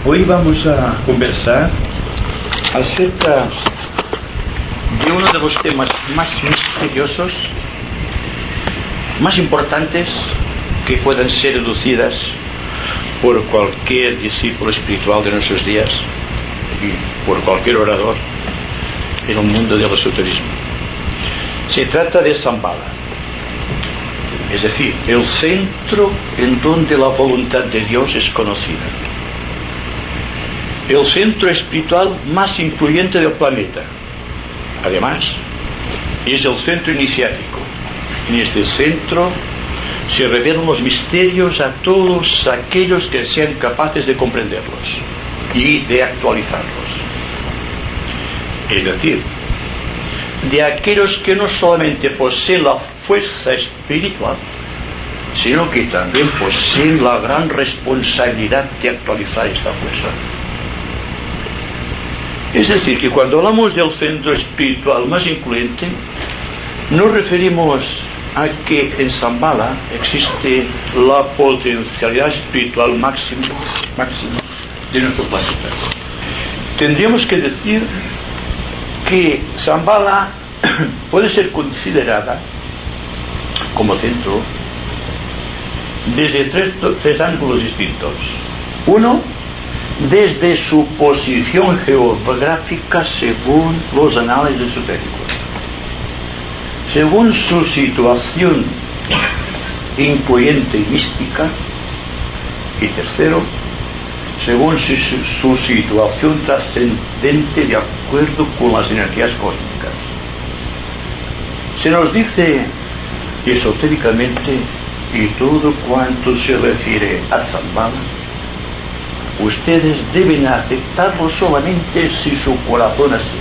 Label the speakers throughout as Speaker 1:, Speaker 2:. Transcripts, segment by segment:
Speaker 1: Hoy vamos a conversar acerca de uno de los temas más misteriosos, más importantes que puedan ser deducidas por cualquier discípulo espiritual de nuestros días y por cualquier orador en el mundo del esoterismo. Se trata de Shambhala, es decir, el centro en donde la voluntad de Dios es conocida, el centro espiritual más influyente del planeta. Además, es el centro iniciático. En este centro se revelan los misterios a todos aquellos que sean capaces de comprenderlos y de actualizarlos. Es decir, de aquellos que no solamente poseen la fuerza espiritual, sino que también poseen la gran responsabilidad de actualizar esta fuerza. Es decir, que cuando hablamos del centro espiritual más influyente, nos referimos a que en Shambhala existe la potencialidad espiritual máxima de nuestro planeta. Tendríamos que decir que Shambhala puede ser considerada como centro desde tres ángulos distintos. Uno, desde su posición geográfica según los análisis esotéricos, según su situación influyente y mística, y tercero, según su situación trascendente de acuerdo con las energías cósmicas. Se nos dice esotéricamente, y todo cuanto se refiere a Shambhala, ustedes deben aceptarlo solamente si su corazón así.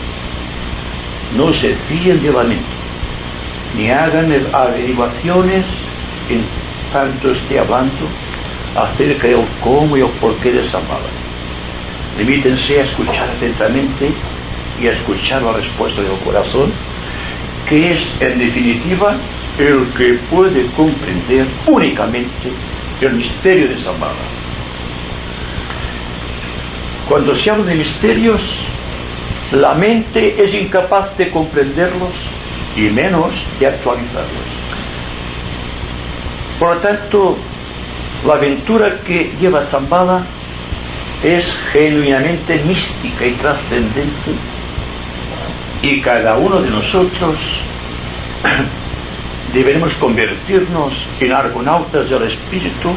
Speaker 1: No se fíen de la mente, ni hagan averiguaciones en tanto esté hablando acerca del cómo y el porqué de Shambhala. Limítense a escuchar atentamente y a escuchar la respuesta del corazón, que es en definitiva el que puede comprender únicamente el misterio de Shambhala. Cuando se habla de misterios, la mente es incapaz de comprenderlos y menos de actualizarlos. Por lo tanto, la aventura que lleva Shambhala es genuinamente mística y trascendente, y cada uno de nosotros deberemos convertirnos en argonautas del espíritu,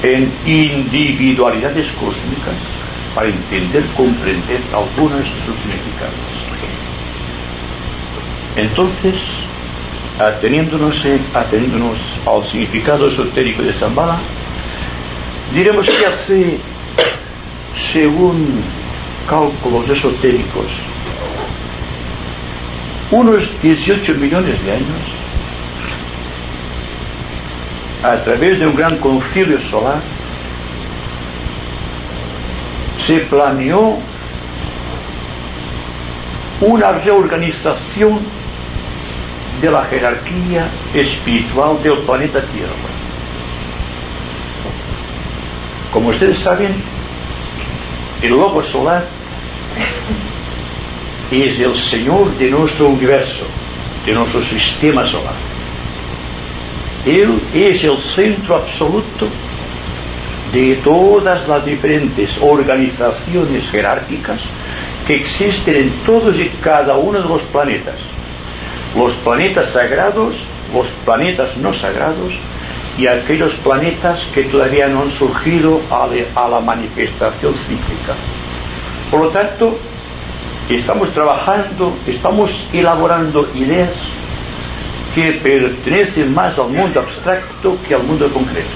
Speaker 1: en individualidades cósmicas, para entender, comprender algunos de sus significados. Entonces, ateniéndonos al significado esotérico de Shambhala, diremos que hace, según cálculos esotéricos, unos 18 millones de años, a través de un gran concilio solar, se planeó una reorganización de la jerarquía espiritual del planeta Tierra. Como ustedes saben, el lobo solar es el Señor de nuestro universo, de nuestro sistema solar. Él es el centro absoluto de todas las diferentes organizaciones jerárquicas que existen en todos y cada uno de los planetas sagrados, los planetas no sagrados y aquellos planetas que todavía no han surgido a la manifestación cíclica. Por lo tanto, estamos trabajando, estamos elaborando ideas que pertenecen más al mundo abstracto que al mundo concreto,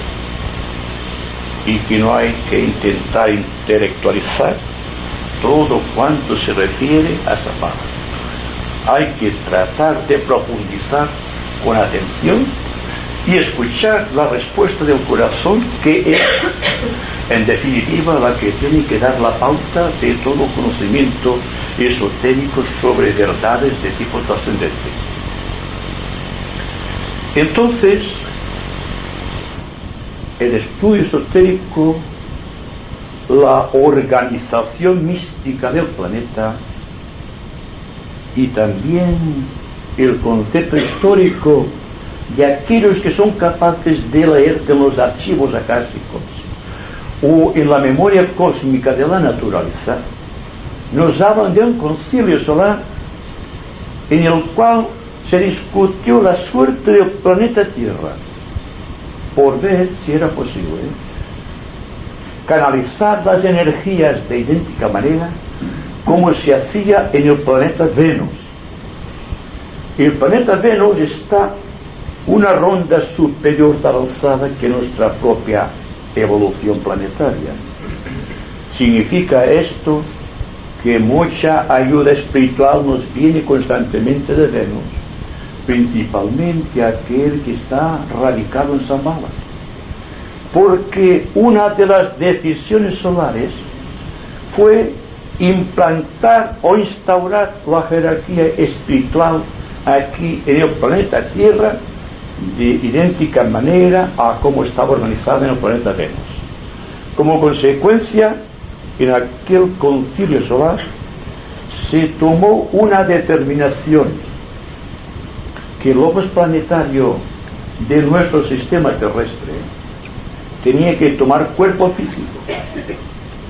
Speaker 1: y que no hay que intentar intelectualizar todo cuanto se refiere a Shambhala. Hay que tratar de profundizar con atención y escuchar la respuesta del corazón, que es, en definitiva, la que tiene que dar la pauta de todo conocimiento esotérico sobre verdades de tipo trascendente. Entonces, el estudio esotérico, la organización mística del planeta y también el concepto histórico de aquellos que son capaces de leer de los archivos acásicos o en la memoria cósmica de la naturaleza, nos hablan de un concilio solar en el cual se discutió la suerte del planeta Tierra por ver si era posible canalizar las energías de idéntica manera como se hacía en el planeta Venus. El planeta Venus está una ronda superior de alzada que nuestra propia evolución planetaria. Significa esto que mucha ayuda espiritual nos viene constantemente de Venus, principalmente aquel que está radicado en Shambhala, porque una de las decisiones solares fue implantar o instaurar la jerarquía espiritual aquí en el planeta Tierra de idéntica manera a como estaba organizada en el planeta Venus. Como consecuencia, en aquel concilio solar se tomó una determinación que el logos planetario de nuestro sistema terrestre tenía que tomar cuerpo físico,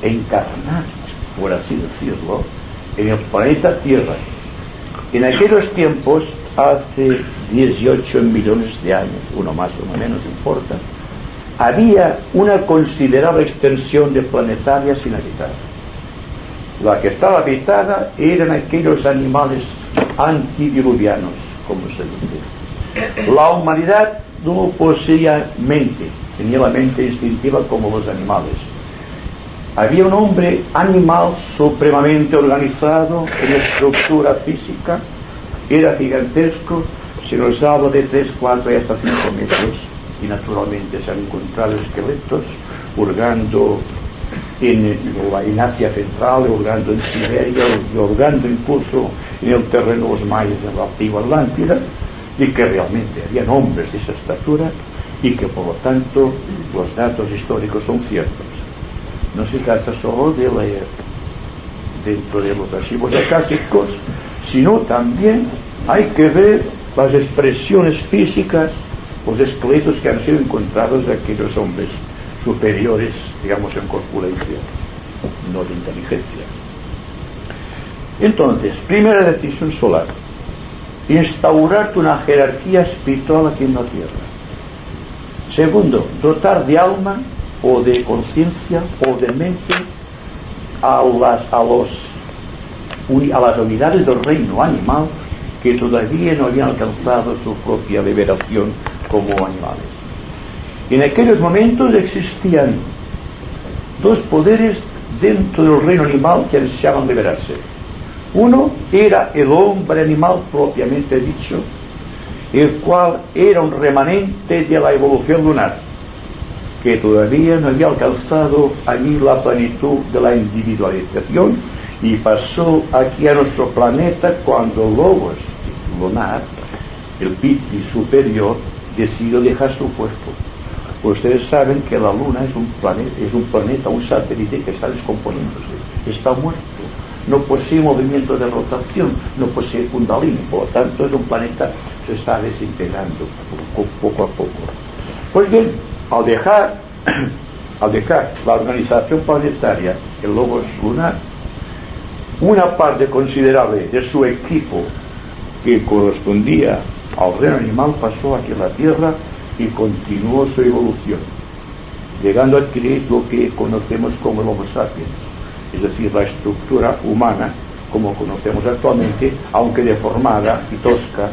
Speaker 1: encarnar, por así decirlo, en el planeta Tierra. En aquellos tiempos, hace 18 millones de años, uno más o uno menos importa, había una considerable extensión de planetaria sin habitar. La que estaba habitada eran aquellos animales antidiluvianos, como se dice. La humanidad no poseía mente, tenía la mente instintiva como los animales. Había un hombre animal supremamente organizado en estructura física, era gigantesco, se nos habla de 3, 4 y hasta 5 metros, y naturalmente se han encontrado esqueletos hurgando en Asia Central, hurgando en Siberia, hurgando incluso en el terreno de los mayas de la antigua Atlántida, y que realmente habían hombres de esa estatura y que por lo tanto los datos históricos son ciertos. No se trata solo de leer dentro de los archivos acásicos, sino también hay que ver las expresiones físicas, los esqueletos que han sido encontrados de aquellos hombres superiores, digamos, en corpulencia, no de inteligencia. Entonces, primera decisión solar: instaurarte una jerarquía espiritual aquí en la Tierra. Segundo, dotar de alma o de conciencia o de mente a las unidades del reino animal que todavía no habían alcanzado su propia liberación como animales. En aquellos momentos existían dos poderes dentro del reino animal que deseaban liberarse. Uno era el hombre animal propiamente dicho, el cual era un remanente de la evolución lunar, que todavía no había alcanzado allí la plenitud de la individualización y pasó aquí a nuestro planeta cuando el logos lunar, el Piti superior, decidió dejar su cuerpo. Ustedes saben que la Luna es un planeta, un satélite que está descomponiéndose, está muerto, no posee movimiento de rotación, no posee kundalini, por lo tanto es un planeta que se está desintegrando poco a poco. Pues bien, al dejar la organización planetaria, el logos lunar, una parte considerable de su equipo que correspondía al reino animal pasó aquí a la Tierra y continuó su evolución, llegando a adquirir lo que conocemos como el Homo sapiens, es decir, la estructura humana como conocemos actualmente, aunque deformada y tosca,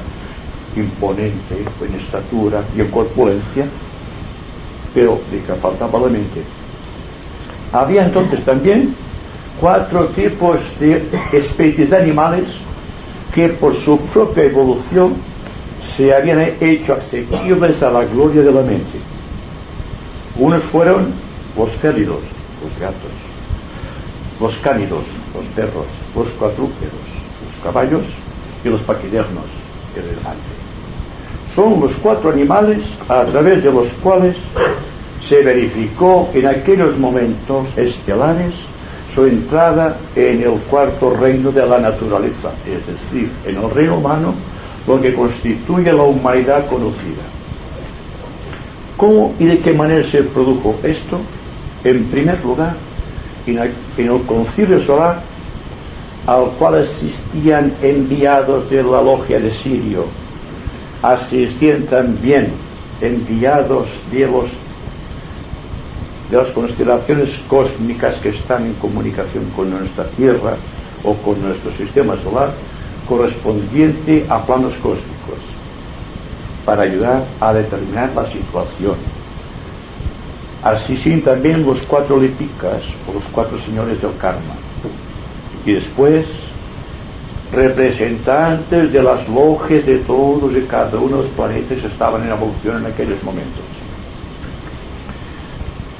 Speaker 1: imponente en estatura y en corpulencia, pero de que faltaba la mente. Había entonces también 4 tipos de especies animales que por su propia evolución se habían hecho accesibles a la gloria de la mente. Unos fueron los félidos, los gatos, los cánidos, los perros, los cuadrúpedos, los caballos y los paquidernos, el elefante. Son los 4 animales a través de los cuales se verificó en aquellos momentos estelares su entrada en el cuarto reino de la naturaleza, es decir, en el reino humano, lo que constituye la humanidad conocida. ¿Cómo y de qué manera se produjo esto? En primer lugar, en el concilio solar, al cual asistían enviados de la logia de Sirio, asistían también enviados de las constelaciones cósmicas que están en comunicación con nuestra Tierra o con nuestro sistema solar, correspondiente a planos cósmicos, para ayudar a determinar la situación. Así sí también los 4 lípicas o los 4 señores del karma, y después representantes de las logias de todos y cada uno de los planetas que estaban en evolución en aquellos momentos.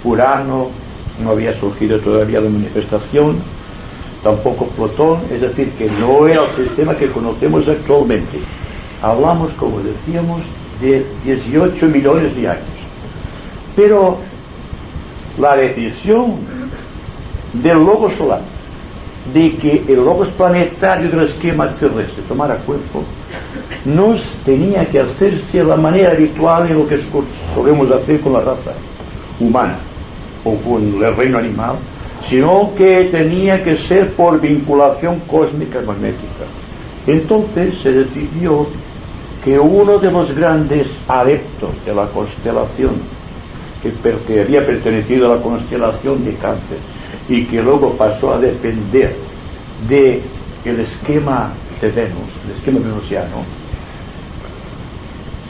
Speaker 1: Urano no había surgido todavía la manifestación, tampoco Plutón, es decir, que no era el sistema que conocemos actualmente. Hablamos, como decíamos, de 18 millones de años. Pero la decisión del logos solar de que el logos planetario del esquema terrestre tomara cuerpo no tenía que hacerse de la manera habitual en lo que solemos hacer con la raza humana o con el reino animal, sino que tenía que ser por vinculación cósmica magnética. Entonces se decidió que uno de los grandes adeptos de la constelación, que había pertenecido a la constelación de Cáncer y que luego pasó a depender del esquema de Venus, el esquema venusiano,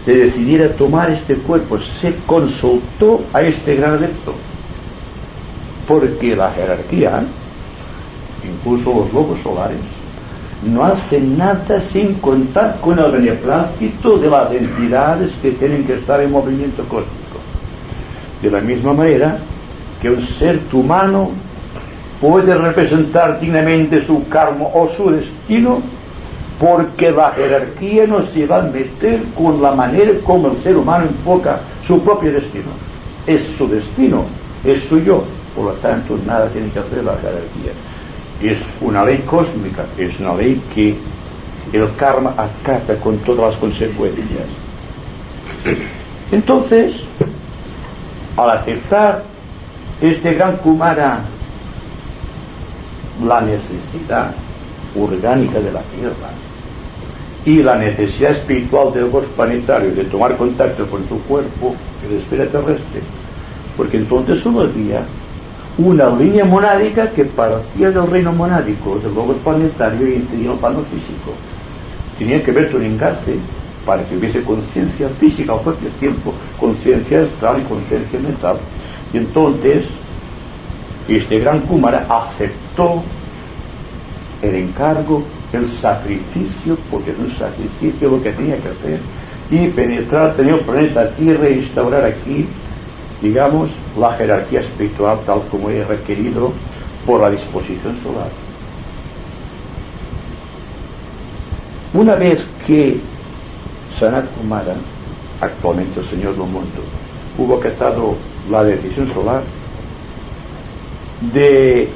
Speaker 1: se decidiera tomar este cuerpo. Se consultó a este gran adepto, porque la jerarquía, incluso los logos solares, no hacen nada sin contar con el beneplácito de las entidades que tienen que estar en movimiento cósmico. De la misma manera que un ser humano puede representar dignamente su karma o su destino, porque la jerarquía no se va a meter con la manera como el ser humano enfoca su propio destino. Es su destino, es su yo. Por lo tanto, nada tiene que hacer la jerarquía. Es una ley cósmica, es una ley que el karma acata con todas las consecuencias. Entonces, al aceptar este gran Kumara la necesidad orgánica de la Tierra y la necesidad espiritual del Dios planetario de tomar contacto con su cuerpo, el esfera terrestre, porque entonces solo había una línea monádica que partía del reino monádico, del logos planetario, y incidía en el plano físico. Tenía que vertoningarse para que hubiese conciencia física al propio tiempo, conciencia astral y conciencia mental. Y entonces este gran Kumara aceptó el encargo, el sacrificio, porque es un sacrificio lo que tenía que hacer, y penetrar en el planeta Tierra e instaurar aquí, digamos, la jerarquía espiritual tal como es requerido por la disposición solar. Una vez que Sanat Kumara, actualmente el Señor del Mundo, hubo acatado la decisión solar, de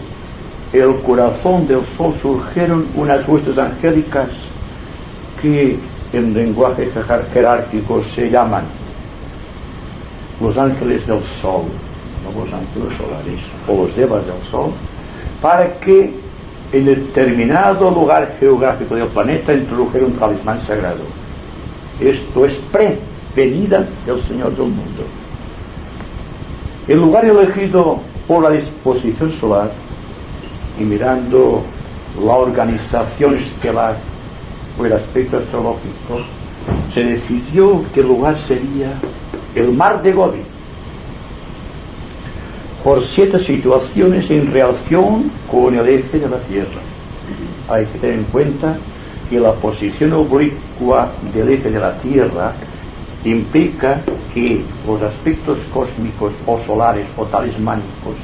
Speaker 1: el corazón del Sol surgieron unas huestes angélicas que en lenguaje jerárquico se llaman los ángeles del Sol, no los ángeles solares, o los devas del Sol, para que en determinado lugar geográfico del planeta introdujera un talismán sagrado. Esto es prevenida del Señor del Mundo. El lugar elegido por la disposición solar, y mirando la organización estelar o el aspecto astrológico, se decidió que el lugar sería el mar de Gobi, por 7 situaciones en relación con el eje de la Tierra. Hay que tener en cuenta que la posición oblicua del eje de la Tierra implica que los aspectos cósmicos o solares o talismánicos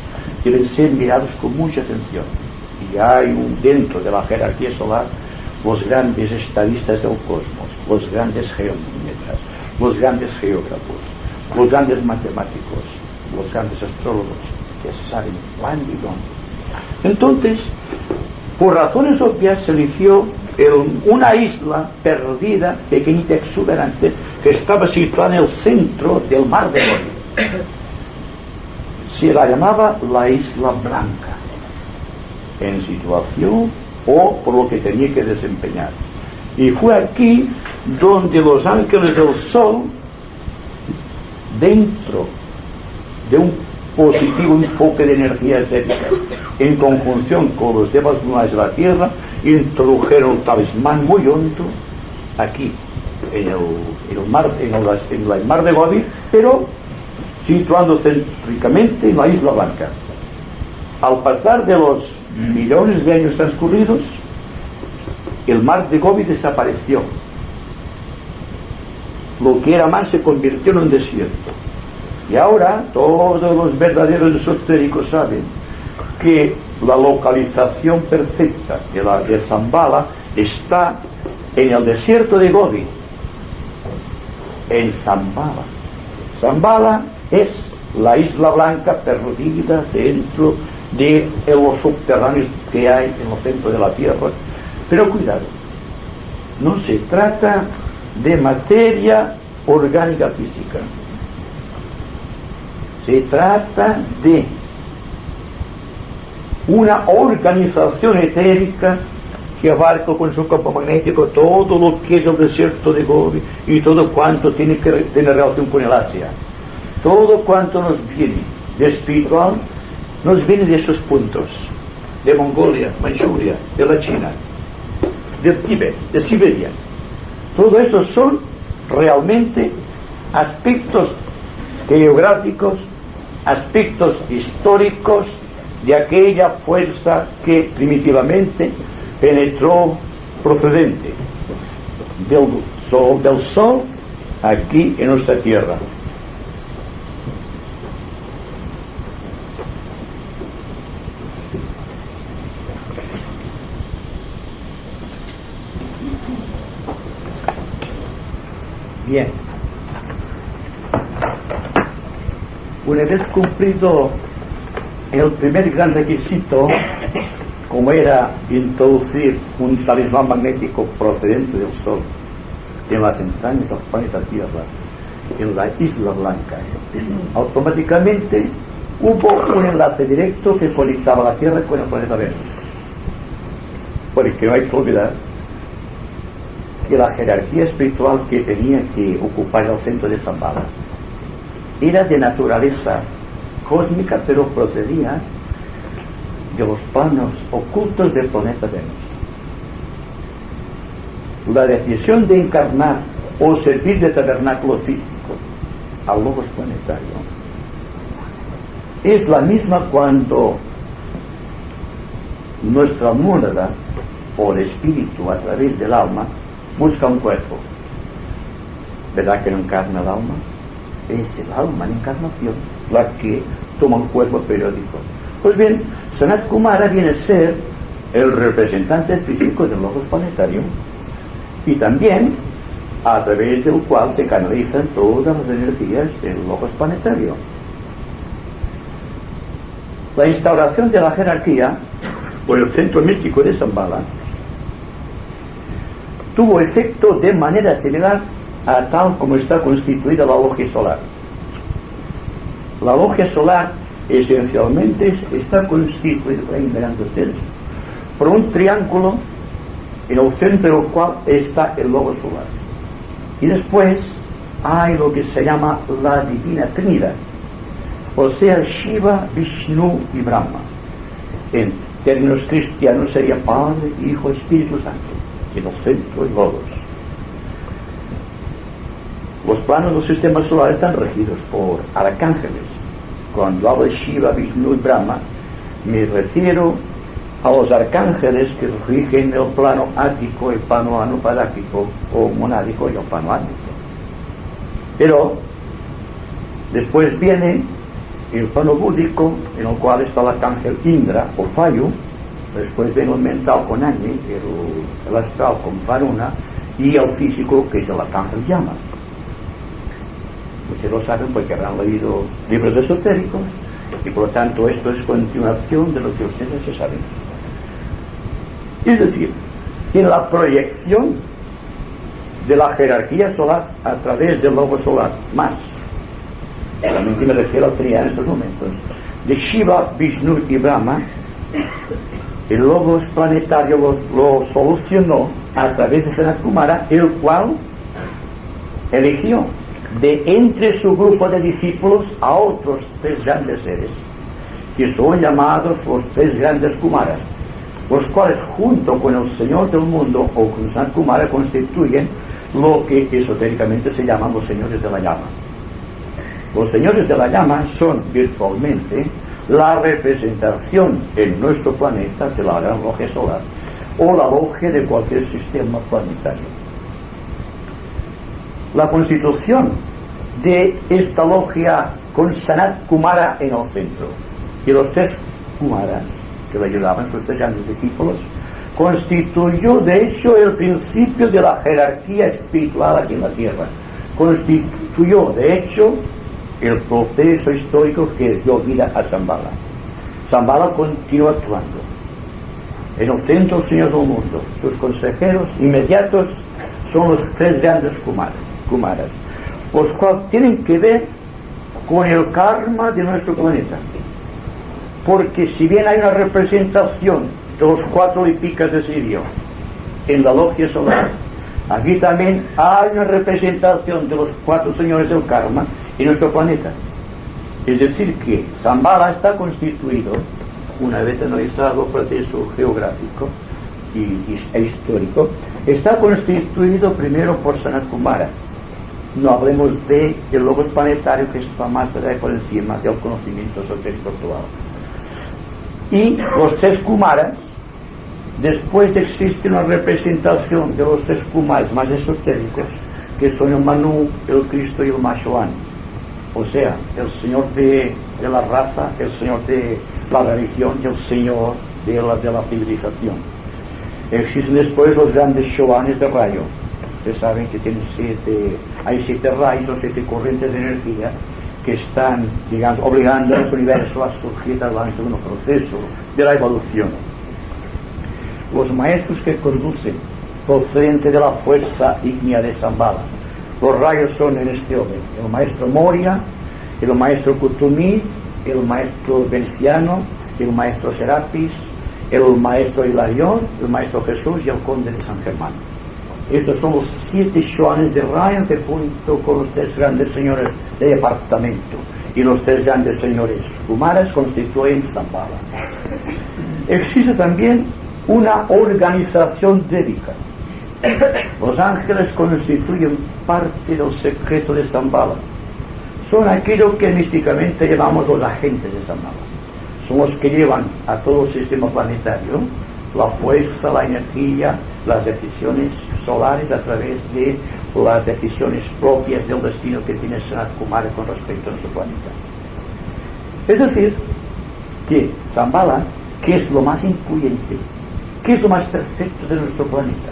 Speaker 1: deben ser mirados con mucha atención. Y hay dentro de la jerarquía solar los grandes estadistas del cosmos, los grandes geómetras, los grandes geógrafos, los grandes matemáticos, los grandes astrólogos que saben cuándo y dónde. Entonces, por razones obvias, se eligió una isla perdida, pequeñita, exuberante, que estaba situada en el centro del mar de Gobi. Se la llamaba la Isla Blanca, en situación o por lo que tenía que desempeñar. Y fue aquí donde los ángeles del sol, dentro de un positivo enfoque de energía estética, en conjunción con los devas lunares de la Tierra, introdujeron un talismán muy hondo aquí, en el mar de Gobi, pero situando céntricamente en la Isla Blanca. Al pasar de los millones de años transcurridos, el mar de Gobi desapareció. Lo que era mar se convirtió en un desierto. Y ahora todos los verdaderos esotéricos saben que la localización perfecta de Shambhala está en el desierto de Gobi, en Shambhala. Shambhala es la Isla Blanca perdida dentro de los subterráneos que hay en el centro de la Tierra. Pero cuidado, no se trata de materia orgánica física, se trata de una organización etérica que abarca con su campo magnético todo lo que es el desierto de Gobi y todo cuanto tiene que tener relación con el Asia. Todo cuanto nos viene de espiritual nos viene de esos puntos, de Mongolia, Manchuria, de la China, del Tíbet, de Siberia. Todo esto son realmente aspectos geográficos, aspectos históricos de aquella fuerza que primitivamente penetró procedente del sol aquí en nuestra tierra. Bien, una vez cumplido el primer gran requisito, como era introducir un talismán magnético procedente del Sol en las entrañas del planeta Tierra, en la Isla Blanca, automáticamente hubo un enlace directo que conectaba la Tierra con el planeta Venus. Porque no hay que olvidar que la jerarquía espiritual que tenía que ocupar el centro de Shambhala era de naturaleza cósmica, pero procedía de los planos ocultos del planeta Venus. La decisión de encarnar o servir de tabernáculo físico al logos planetario es la misma cuando nuestra mónada o el espíritu a través del alma busca un cuerpo. ¿Verdad que no encarna el alma? Es el alma en encarnación la que toma un cuerpo periódico. Pues bien, Sanat Kumara viene a ser el representante físico del logos planetario y también a través del cual se canalizan todas las energías del logos planetario. La instauración de la jerarquía por el centro místico de Shambhala tuvo efecto de manera similar a tal como está constituida la logia solar. La logia solar esencialmente está constituida, mirando ustedes, por un triángulo en el centro del cual está el logo solar. Y después hay lo que se llama la Divina Trinidad, o sea, Shiva, Vishnu y Brahma. En términos cristianos sería Padre, Hijo, Espíritu Santo. En el centro y logos. Los planos del sistema solar están regidos por arcángeles. Cuando hablo de Shiva, Vishnu y Brahma, me refiero a los arcángeles que rigen el plano ático, el plano anupadáquico o monádico y el plano ático. Pero después viene el plano búdico, en el cual está el arcángel Indra o Vayu. Después viene el mental con Agni, el astral con Varuna, y el físico, que es el arcángel Yama. Ustedes lo saben porque habrán leído libros esotéricos, y por lo tanto esto es continuación de lo que ustedes ya saben. Es decir, en la proyección de la jerarquía solar a través del logo solar, más, solamente me refiero al Trinidad en estos momentos, de Shiva, Vishnu y Brahma, el logos planetario lo solucionó a través de Sanat Kumara, el cual eligió de entre su grupo de discípulos a otros 3 grandes seres, que son llamados los 3 grandes Kumaras, los cuales junto con el Señor del Mundo o con Sanat Kumara constituyen lo que esotéricamente se llaman los señores de la llama. Los señores de la llama son virtualmente la representación en nuestro planeta de la gran logia solar o la logia de cualquier sistema planetario. La constitución de esta logia con Sanat Kumara en el centro y los 3 Kumaras que le ayudaban, sus 3 grandes discípulos, constituyó de hecho el principio de la jerarquía espiritual aquí en la Tierra. Constituyó de hecho el proceso histórico que dio vida a Shambhala. Shambhala continúa actuando. En el centro, el Señor del Mundo. Sus consejeros inmediatos son los 3 grandes Kumaras, los cuales tienen que ver con el karma de nuestro planeta. Porque si bien hay una representación de los 4 Lipicas de Sirio en la logia solar, aquí también hay una representación de los 4 señores del karma en nuestro planeta. Es decir que Shambhala está constituido, una vez analizado el proceso geográfico e histórico, está constituido primero por Sanat Kumara. No hablemos de el logos planetario, que está más allá y por encima del conocimiento esotérico actual. Y los 3 Kumaras, después existe una representación de los 3 Kumaras más esotéricos, que son el Manu, el Cristo y el Mashoan. O sea, el Señor de la raza, el Señor de la religión y el Señor de la civilización. Existen después los grandes Shoanes de rayo. Ustedes saben que hay 7 rayos o 7 corrientes de energía que están, digamos, obligando al universo a surgir a través de un proceso de la evolución. Los maestros que conducen procedente de la fuerza ígnea de Shambhala. Los rayos son en este orden: el maestro Moria, el maestro Kutumi, el maestro Veneciano, el maestro Serapis, el maestro Hilarión, el maestro Jesús y el conde de San Germán. Estos son los 7 Shoanes de rayo que junto con los 3 grandes señores de departamento y los 3 grandes señores Kumaras constituyen Shambhala. Existe también una organización dédica. Los ángeles constituyen parte del secreto de Shambhala. Son aquello que místicamente llamamos los agentes de Shambhala. Son los que llevan a todo el sistema planetario la fuerza, la energía, las decisiones solares a través de las decisiones propias del destino que tiene Sanat Kumara con respecto a nuestro planeta. Es decir, que Shambhala, que es lo más influyente, que es lo más perfecto de nuestro planeta,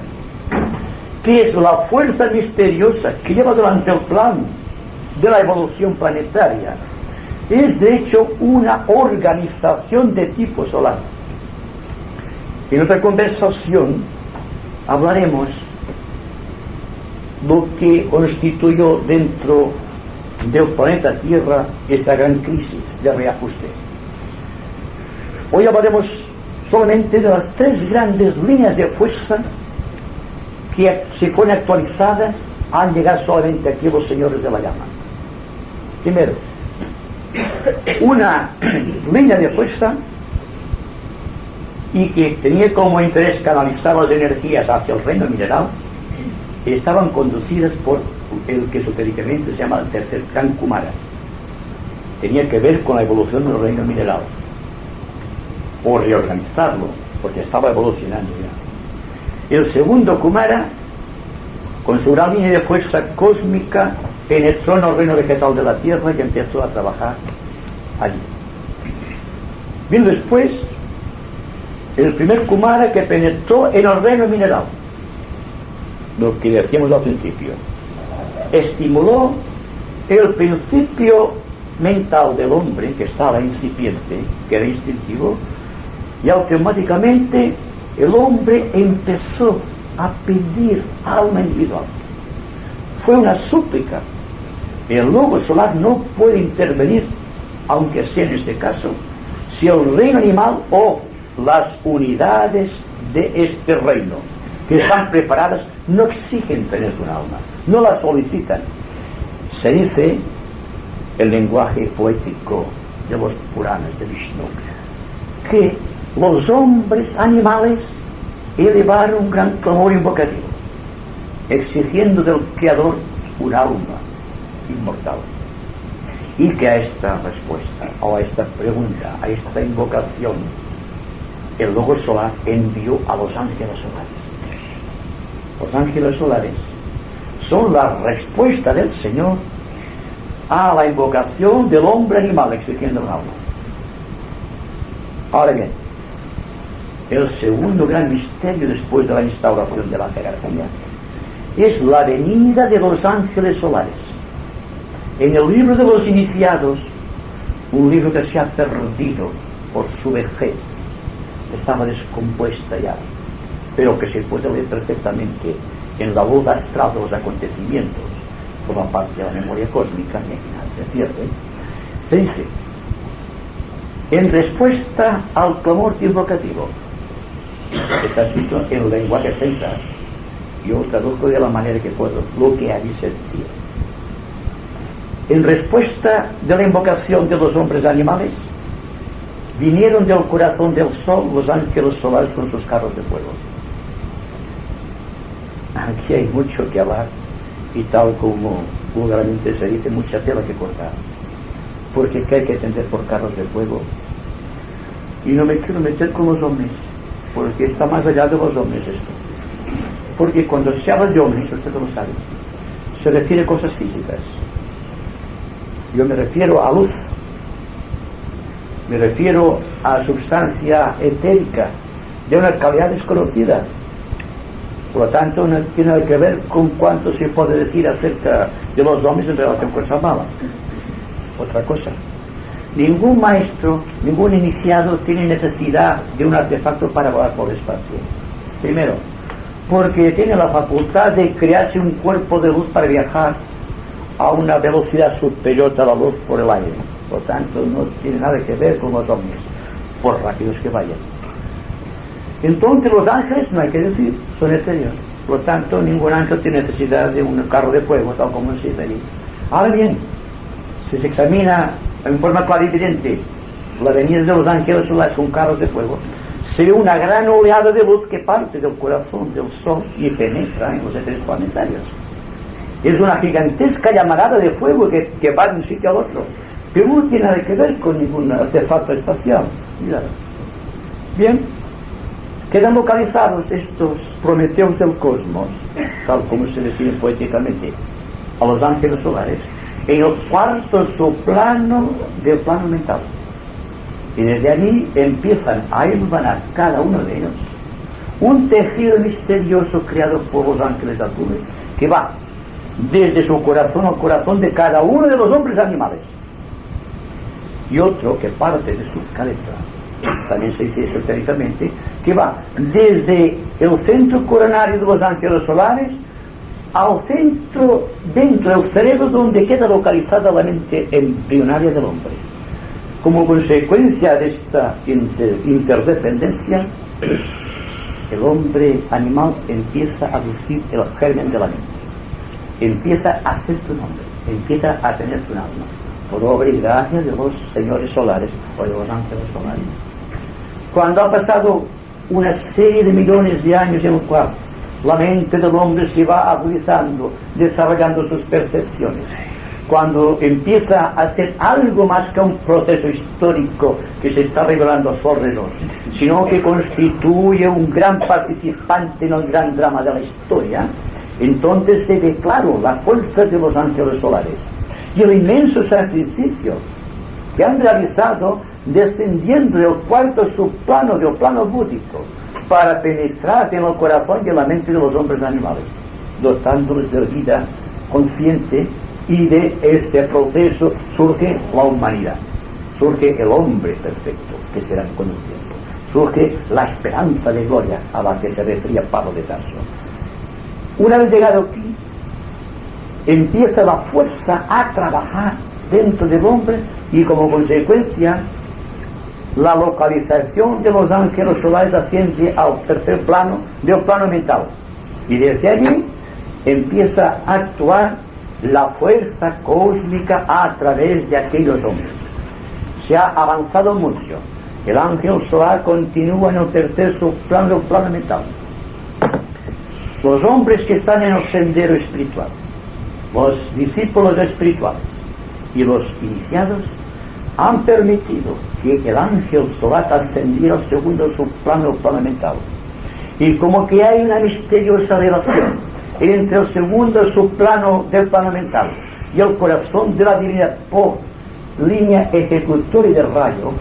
Speaker 1: que es la fuerza misteriosa que lleva adelante el plan de la evolución planetaria, es de hecho una organización de tipo solar. En otra conversación hablaremos lo que constituyó dentro del planeta Tierra esta gran crisis de reajuste. Hoy hablaremos solamente de las 3 grandes líneas de fuerza que, si fueron actualizadas, han llegado solamente aquí los señores de la llama. Primero, una línea de fuerza y que tenía como interés canalizar las energías hacia el reino mineral, estaban conducidas por el que esotéricamente se llama el tercer Gran Kumara. Tenía que ver con la evolución del reino mineral, o reorganizarlo, porque estaba evolucionando ya. El segundo Kumara, con su gran línea de fuerza cósmica, penetró en el reino vegetal de la Tierra y empezó a trabajar allí. Bien, después, el primer Kumara que penetró en el reino mineral, lo que decíamos al principio, estimuló el principio mental del hombre, que estaba incipiente, que era instintivo, y automáticamente el hombre empezó a pedir alma individual. Fue una súplica. El logos solar no puede intervenir, aunque sea en este caso, si el reino animal o las unidades de este reino que están preparadas no exigen tener un alma, no la solicitan. Se dice el lenguaje poético de los Puranas de Vishnu que los hombres animales elevaron un gran clamor invocativo, exigiendo del Creador un alma inmortal, y que a esta respuesta, o a esta pregunta, a esta invocación, el Logos solar envió a los ángeles solares. Los ángeles solares son la respuesta del Señor a la invocación del hombre animal exigiendo un alma. Ahora bien, el segundo gran misterio después de la instauración de la jerarquía es la venida de los ángeles solares. En el libro de los iniciados, un libro que se ha perdido por su vejez, estaba descompuesta ya, pero que se puede leer perfectamente en la luz astral de los acontecimientos, forma parte de la memoria cósmica, y al final se pierde. Se dice, en respuesta al clamor invocativo, está escrito en lenguaje césar, yo traduzco de la manera que puedo, lo que allí se decía. En respuesta de la invocación de los hombres animales, vinieron del corazón del sol los ángeles solares con sus carros de fuego. Aquí hay mucho que hablar, y tal como vulgarmente se dice, mucha tela que cortar. Porque ¿qué hay que entender por carros de fuego? Y no me quiero meter con los hombres, porque está más allá de los hombres esto. Porque cuando se habla de hombres, usted lo sabe, se refiere a cosas físicas. Yo me refiero a luz, me refiero a sustancia etérica de una calidad desconocida. Por lo tanto, no tiene nada que ver con cuánto se puede decir acerca de los hombres en relación con esa mala. Otra cosa, ningún maestro, ningún iniciado tiene necesidad de un artefacto para volar por el espacio. Primero, porque tiene la facultad de crearse un cuerpo de luz para viajar a una velocidad superior a la luz por el aire. Por lo tanto, no tiene nada que ver con los ovnis, por rápidos que vayan. Entonces los ángeles, no hay que decir, son etéreos. Por lo tanto, ningún ángel tiene necesidad de un carro de fuego, tal como se dice allí. Ahora bien, si se examina en forma clara y evidente la venida de los ángeles solares con carros de fuego, se ve una gran oleada de luz que parte del corazón del sol y penetra en los etéreos planetarios. Es una gigantesca llamarada de fuego que va de un sitio al otro, pero no tiene nada que ver con ningún artefacto espacial. Mirad. Bien, quedan localizados estos prometeos del cosmos, tal como se define poéticamente, a los ángeles solares, en el cuarto soplano del plano mental. Y desde allí empiezan a emanar cada uno de ellos un tejido misterioso creado por los ángeles azules, que va desde su corazón al corazón de cada uno de los hombres animales, y otro que parte de su cabeza, también se dice esotéricamente, que va desde el centro coronario de los ángeles solares al centro, dentro del cerebro, donde queda localizada la mente embrionaria del hombre. Como consecuencia de esta interdependencia, el hombre animal empieza a lucir el germen de la mente, empieza a ser tu nombre, empieza a tener tu alma, por obra y gracia de los señores solares o de los ángeles solares. Cuando ha pasado una serie de millones de años en el cual la mente del hombre se va agudizando, desarrollando sus percepciones, cuando empieza a ser algo más que un proceso histórico que se está revelando a su alrededor, sino que constituye un gran participante en el gran drama de la historia, entonces se ve claro la fuerza de los ángeles solares y el inmenso sacrificio que han realizado descendiendo del cuarto subplano del plano búdico para penetrar en el corazón y en la mente de los hombres animales, dotándoles de vida consciente y de este proceso surge la humanidad, surge el hombre perfecto, que será con el tiempo, surge la esperanza de gloria a la que se refería Pablo de Tarso. Una vez llegado aquí, empieza la fuerza a trabajar dentro del hombre y como consecuencia la localización de los ángeles solares asciende al tercer plano del plano mental, y desde allí empieza a actuar la fuerza cósmica a través de aquellos hombres. Se ha avanzado mucho. El ángel solar continúa en el tercer plano del plano mental. Los hombres que están en el sendero espiritual, los discípulos espirituales y los iniciados han permitido que el ángel solar ascendiera al segundo subplano del plano mental. Y como que hay una misteriosa relación entre el segundo subplano del plano mental y el corazón de la divinidad por línea ejecutora y de rayo,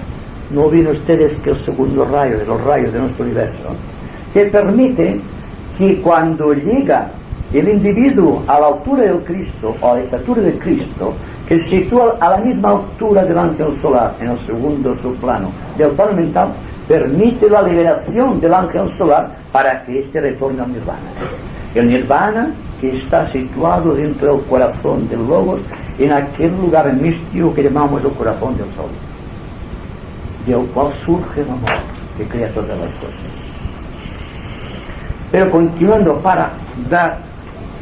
Speaker 1: no olviden ustedes que el segundo rayo de los rayos de nuestro universo, que permite que cuando llega el individuo a la altura del Cristo o a la estatura de Cristo, que se sitúa a la misma altura del ángel solar en el segundo subplano del plano mental, permite la liberación del ángel solar para que éste retorne al nirvana. El nirvana que está situado dentro del corazón del Logos, en aquel lugar místico que llamamos el corazón del Sol, del cual surge el amor que crea todas las cosas. Pero continuando, para dar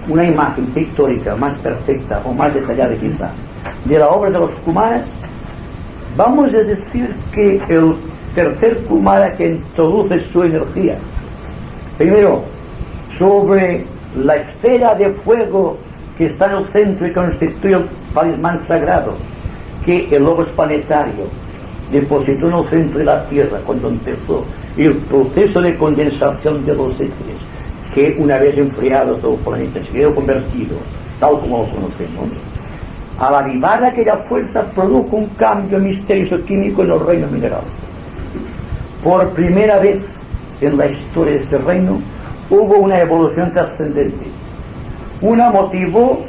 Speaker 1: una imagen pictórica más perfecta o más detallada quizá de la obra de los Kumaras, vamos a decir que el tercer Kumara que introduce su energía primero sobre la esfera de fuego que está en el centro y constituye el talismán sagrado que el Logos planetario depositó en el centro de la Tierra cuando empezó el proceso de condensación de los éteres, que una vez enfriado todo el planeta se quedó convertido tal como lo conocemos. Al avivar aquella fuerza produjo un cambio misterioso químico en el reino mineral. Por primera vez en la historia de este reino hubo una evolución trascendente. Una motivó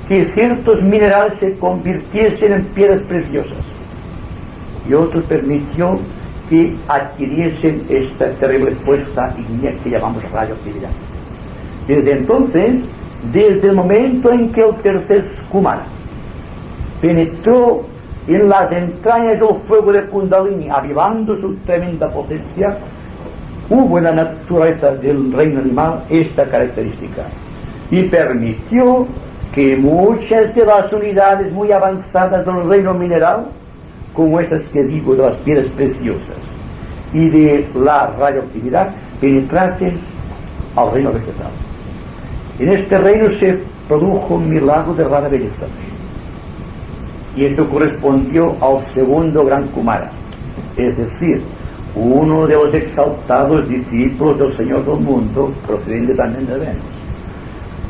Speaker 1: que ciertos minerales se convirtiesen en piedras preciosas y otros permitió que adquiriesen esta terrible fuerza ignea que llamamos radioactividad. Desde entonces, desde el momento en que el tercer Kumara penetró en las entrañas del fuego de Kundalini, avivando su tremenda potencia, hubo en la naturaleza del reino animal esta característica y permitió que muchas de las unidades muy avanzadas del reino mineral, como esas que digo de las piedras preciosas y de la radioactividad, penetrasen al reino vegetal. En este reino se produjo un milagro de rara belleza, y esto correspondió al segundo gran Kumara, es decir, uno de los exaltados discípulos del Señor del mundo, procedente también de Venus.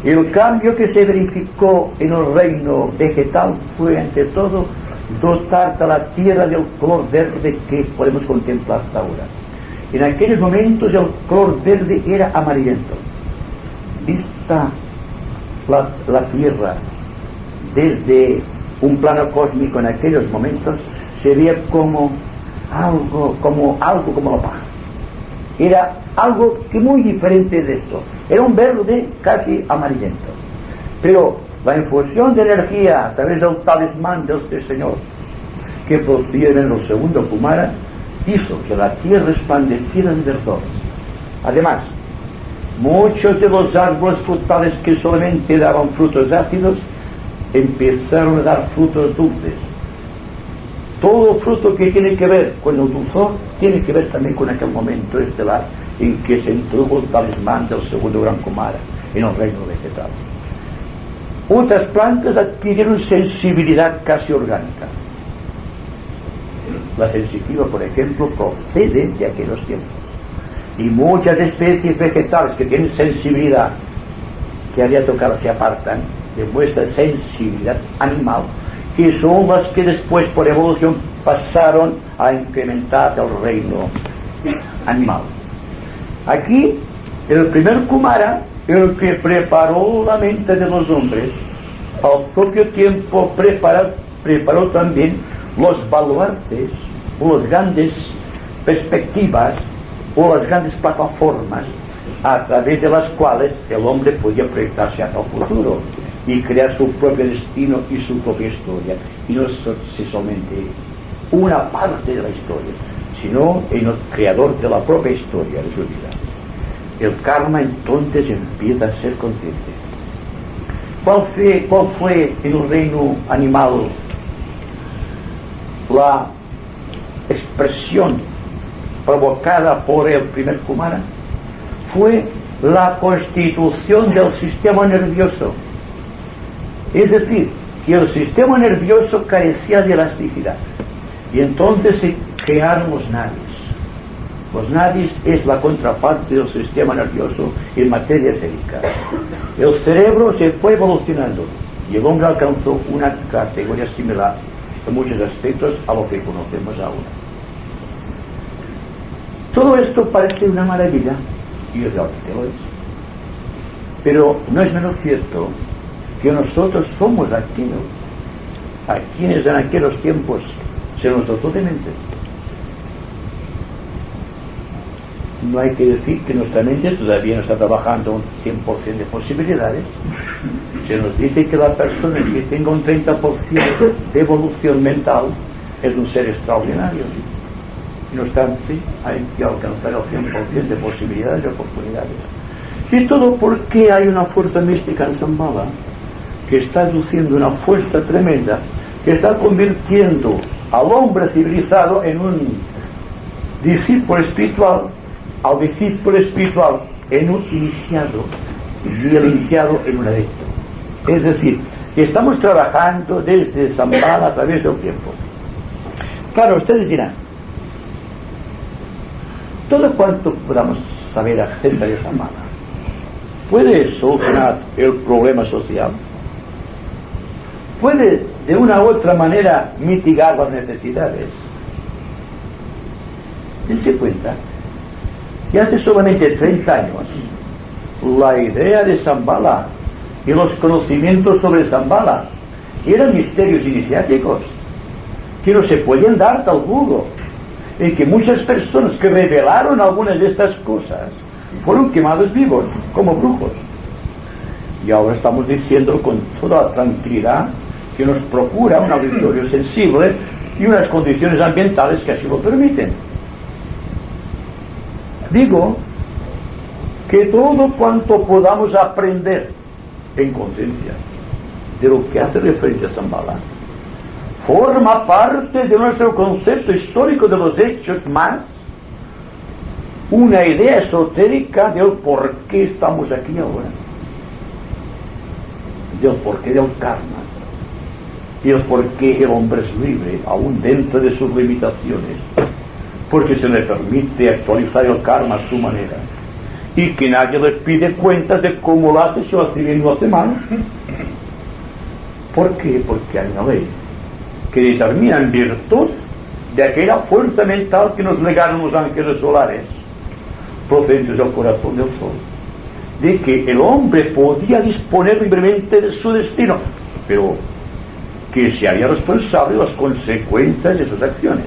Speaker 1: El cambio que se verificó en el reino vegetal fue, ante todo, dotar a la tierra del color verde que podemos contemplar hasta ahora. En aquellos momentos el color verde era amarillento. Vista la tierra desde un plano cósmico en aquellos momentos, se veía como algo como la paja. Era algo que muy diferente de esto. Era un verde casi amarillento. Pero la infusión de energía a través del talismán de este Señor, que procede en el segundo Kumara, hizo que la tierra resplandeciera en verdor. Además, muchos de los árboles frutales que solamente daban frutos ácidos empezaron a dar frutos dulces. Todo fruto que tiene que ver con el dulzor tiene que ver también con aquel momento estelar en que se introdujo el talismán del segundo gran Kumara en el reino vegetal. Otras plantas adquirieron sensibilidad casi orgánica. La sensitiva, por ejemplo, procede de aquellos tiempos. Y muchas especies vegetales que tienen sensibilidad, que había tocado, se apartan de vuestra sensibilidad animal, que son las que después por evolución pasaron a incrementar el reino animal. Aquí, el primer Kumara, el que preparó la mente de los hombres al propio tiempo preparó también los baluartes, o las grandes perspectivas, o las grandes plataformas a través de las cuales el hombre podía proyectarse hacia el futuro y crear su propio destino y su propia historia, y no es solamente una parte de la historia, sino el creador de la propia historia de su vida. El karma entonces empieza a ser consciente. ¿Cuál fue en el reino animal la expresión provocada por el primer Kumara? Fue la constitución del sistema nervioso. Es decir, que el sistema nervioso carecía de elasticidad. Y entonces se crearon los nadis. Los nadis es la contraparte del sistema nervioso en materia etérica. El cerebro se fue evolucionando y el hombre alcanzó una categoría similar en muchos aspectos a lo que conocemos ahora. Todo esto parece una maravilla, y realmente lo es. Pero no es menos cierto que nosotros somos aquellos a quienes en aquellos tiempos se nos dotó de mente. No hay que decir que nuestra mente todavía no está trabajando un 100% de posibilidades. Se nos dice que la persona que tenga un 30% de evolución mental es un ser extraordinario. No obstante, hay que alcanzar el 100% de posibilidades y oportunidades. Y todo porque hay una fuerza mística en Shambhala que está aduciendo una fuerza tremenda que está convirtiendo al hombre civilizado en un discípulo espiritual, al discípulo espiritual en un iniciado y el iniciado en un adepto. Es decir, que estamos trabajando desde Shambhala a través del tiempo. Claro, ustedes dirán, todo cuanto podamos saber acerca de Shambhala puede solucionar el problema social, puede de una u otra manera mitigar las necesidades. Dense cuenta que hace solamente 30 años la idea de Shambhala y los conocimientos sobre Shambhala eran misterios iniciáticos que no se pueden dar tal vulgo, y que muchas personas que revelaron algunas de estas cosas fueron quemados vivos como brujos. Y ahora estamos diciendo con toda tranquilidad que nos procura un auditorio sensible y unas condiciones ambientales que así lo permiten. Digo que todo cuanto podamos aprender en conciencia de lo que hace referencia a Shambhala forma parte de nuestro concepto histórico de los hechos, más una idea esotérica del por qué estamos aquí ahora, del porqué del karma y el por qué el hombre es libre aún dentro de sus limitaciones, porque se le permite actualizar el karma a su manera y que nadie le pide cuentas de cómo lo hace, si lo hace bien o lo hace mal. ¿Por qué? Porque hay una ley que determina en virtud de aquella fuerza mental que nos legaron los ángeles solares procedentes del corazón del sol, de que el hombre podía disponer libremente de su destino, pero que se haría responsable de las consecuencias de sus acciones.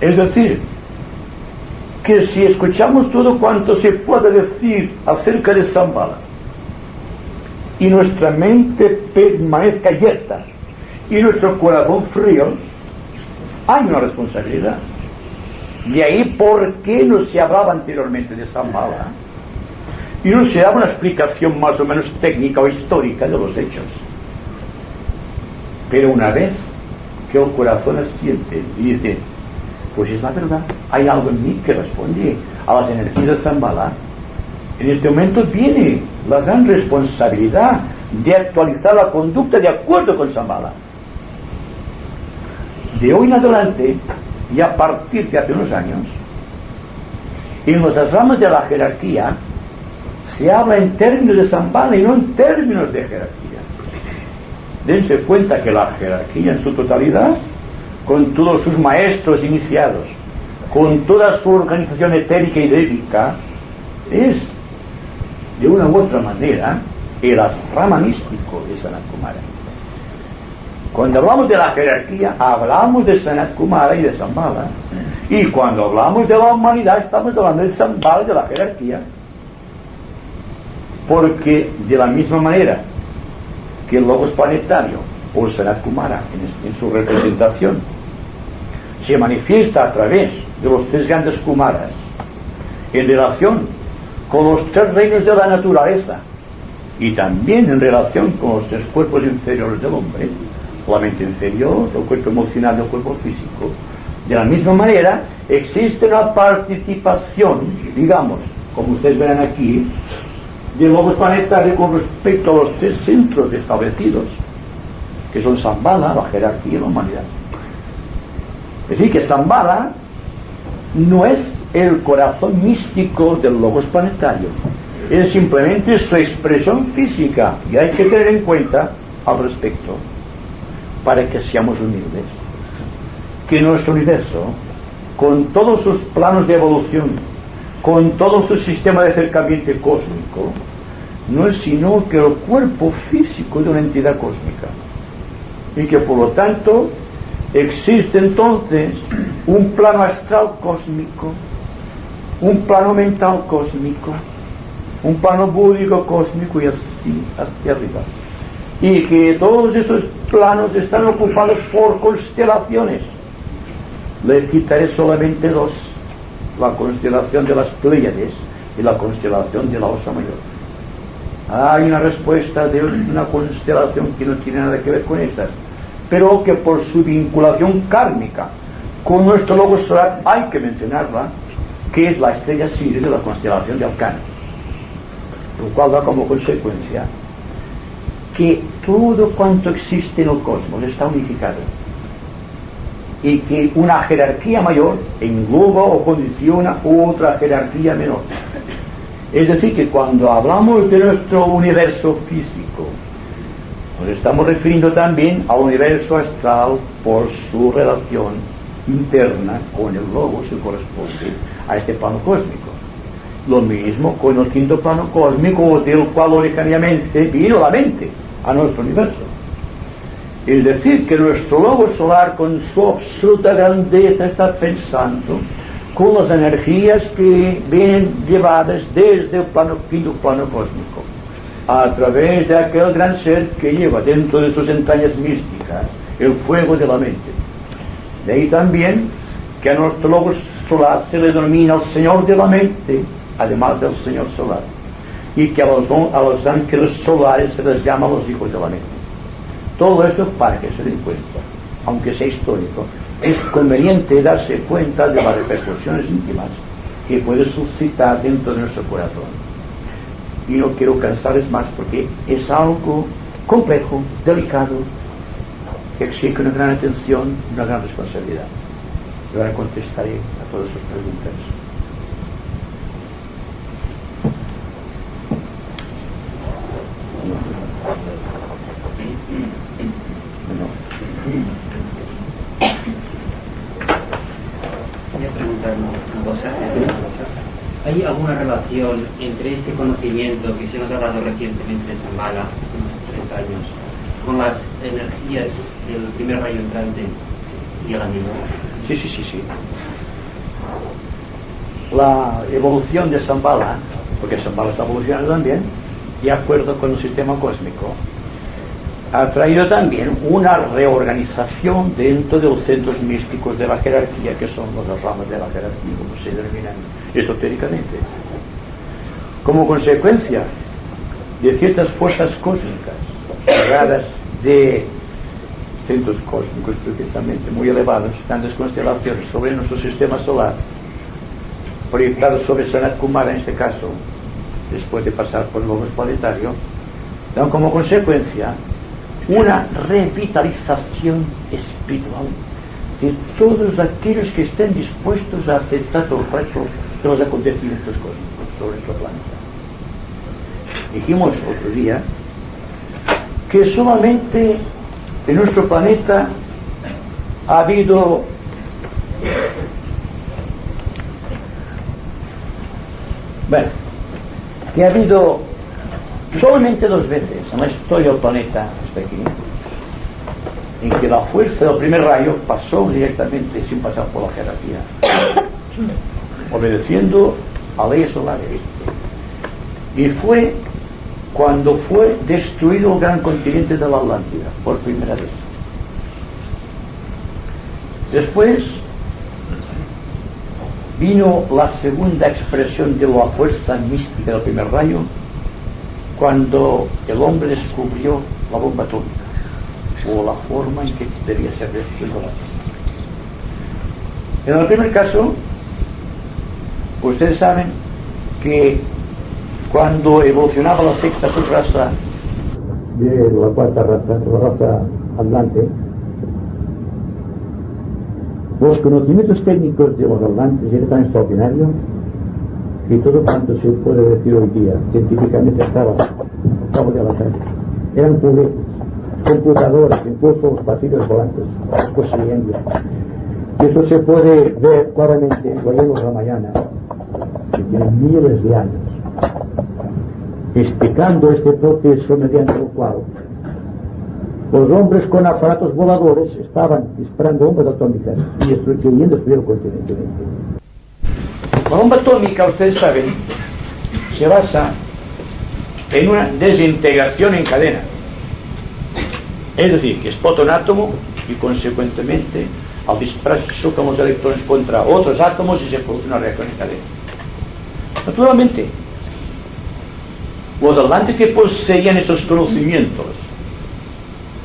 Speaker 1: Es decir, que si escuchamos todo cuanto se puede decir acerca de Shambhala y nuestra mente permanezca yerta y nuestro corazón frío, hay una responsabilidad. De ahí por qué no se hablaba anteriormente de Shambhala y no se daba una explicación más o menos técnica o histórica de los hechos. Pero una vez que el corazón asiente y dice, pues es la verdad, hay algo en mí que responde a las energías de Shambhala, en este momento viene la gran responsabilidad de actualizar la conducta de acuerdo con Shambhala. De hoy en adelante, y a partir de hace unos años, en los asramas de la jerarquía se habla en términos de Shambhala y no en términos de jerarquía. Dense cuenta que la jerarquía en su totalidad, con todos sus maestros iniciados, con toda su organización etérica y débica, es de una u otra manera el asrama místico de Sanat Kumara. Cuando hablamos de la jerarquía, hablamos de Sanat Kumara y de Shambhala. Y cuando hablamos de la humanidad, estamos hablando de Shambhala y de la jerarquía. Porque de la misma manera que el logos planetario o Sanat Kumara en su representación se manifiesta a través de los tres grandes Kumaras en relación con los tres reinos de la naturaleza y también en relación con los tres cuerpos inferiores del hombre, la mente inferior, el cuerpo emocional y el cuerpo físico, de la misma manera existe una participación, digamos, como ustedes verán aquí, del logos planetario con respecto a los tres centros establecidos, que son Shambhala, la jerarquía y la humanidad. Es decir, que Shambhala no es el corazón místico del logos planetario, es simplemente su expresión física, y hay que tener en cuenta al respecto, para que seamos humildes, que nuestro universo, con todos sus planos de evolución, con todo su sistema de acercamiento cósmico, no es sino que el cuerpo físico de una entidad cósmica, y que por lo tanto existe entonces un plano astral cósmico, un plano mental cósmico, un plano búdico cósmico y así hacia arriba, y que todos esos planos están ocupados por constelaciones. Le citaré solamente dos: la constelación de las Pléyades y la constelación de la Osa Mayor. Hay una respuesta de una constelación que no tiene nada que ver con estas, pero que por su vinculación kármica con nuestro logo solar hay que mencionarla, que es la estrella Sirius de la constelación de Alcán, lo cual da como consecuencia que todo cuanto existe en el cosmos está unificado y que una jerarquía mayor engloba o condiciona otra jerarquía menor. Es decir, que cuando hablamos de nuestro universo físico, nos estamos refiriendo también al universo astral por su relación interna con el logos que corresponde a este plano cósmico. Lo mismo con el quinto plano cósmico, del cual originariamente vino la mente a nuestro universo. Es decir, que nuestro logo solar, con su absoluta grandeza, está pensando con las energías que vienen llevadas desde el quinto plano cósmico, a través de aquel gran ser que lleva dentro de sus entrañas místicas el fuego de la mente. De ahí también que a nuestro logo solar se le denomina el Señor de la mente, además del Señor solar, y que a los ángeles solares se les llama los hijos de la mente. Todo esto para que se den cuenta, aunque sea histórico, es conveniente darse cuenta de las repercusiones íntimas que puede suscitar dentro de nuestro corazón. Y no quiero cansarles más porque es algo complejo, delicado, que exige una gran atención, una gran responsabilidad. Y ahora contestaré a todas sus preguntas.
Speaker 2: Quería preguntar una cosa. ¿Hay alguna relación entre este conocimiento que se nos ha dado recientemente de Shambhala, unos 30 años, con las energías del primer rayo entrante y el anillo?
Speaker 1: Sí. La evolución de Shambhala, porque Shambhala está evolucionando también, de acuerdo con el sistema cósmico, ha traído también una reorganización dentro de los centros místicos de la jerarquía, que son las ramas de la jerarquía, como se denominan esotéricamente. Como consecuencia de ciertas fuerzas cósmicas cargadas de centros cósmicos precisamente muy elevados, grandes constelaciones sobre nuestro sistema solar, proyectados sobre Sanat Kumara en este caso, después de pasar por el logos planetario, dan como consecuencia una revitalización espiritual de todos aquellos que estén dispuestos a aceptar todo el resto de los acontecimientos cósmicos sobre nuestro planeta. Dijimos otro día que solamente en nuestro planeta ha habido Solamente 2 veces en la historia del planeta hasta aquí, en que la fuerza del primer rayo pasó directamente sin pasar por la jerarquía, obedeciendo a leyes solares. Y fue cuando fue destruido el gran continente de la Atlántida, por primera vez. Después vino la segunda expresión de la fuerza mística del primer rayo, cuando el hombre descubrió la bomba atómica, o la forma en que debía ser destruido la Tierra. En el primer caso, ustedes saben que cuando evolucionaba la sexta subraza de la cuarta raza, la raza atlante, los conocimientos técnicos de los atlantes eran tan extraordinarios que todo cuanto se puede decir hoy día científicamente estaba al cabo de la calle. Eran juguetes, computadores, incluso los pasillos volantes, construyendo. Y eso se puede ver claramente en los de la mañana, que tienen miles de años, explicando este proceso mediante el cual los hombres con aparatos voladores estaban disparando bombas atómicas y queriendo destruir el continente. La bomba atómica, ustedes saben, se basa en una desintegración en cadena. Es decir, que explota un átomo y consecuentemente al dispararse chocan los electrones contra otros átomos y se produce una reacción en cadena. Naturalmente, los atlantes que poseían estos conocimientos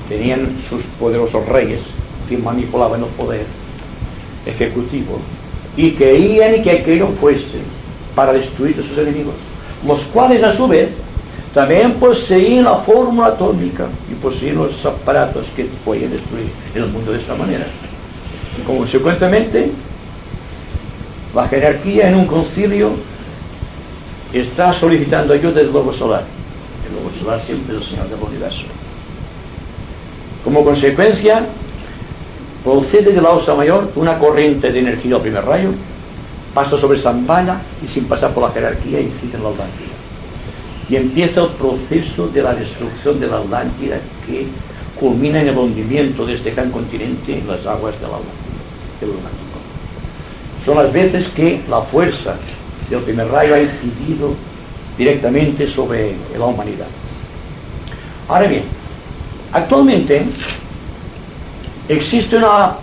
Speaker 1: tenían sus poderosos reyes que manipulaban el poder ejecutivo y querían que aquello fuese para destruir a sus enemigos, los cuales a su vez también poseían la fórmula atómica y poseían los aparatos que podían destruir el mundo de esta manera. Y consecuentemente, la jerarquía en un concilio está solicitando ayuda del globo solar. El globo solar siempre es el Señor del universo. Como consecuencia, procede de la Osa Mayor una corriente de energía al primer rayo, pasa sobre Zambala y sin pasar por la jerarquía incide en la Atlántida. Y empieza el proceso de la destrucción de la Atlántida, que culmina en el hundimiento de este gran continente en las aguas de la Atlántida, del Atlántico. Son las veces que la fuerza del primer rayo ha incidido directamente sobre la humanidad. Ahora bien, actualmente existe una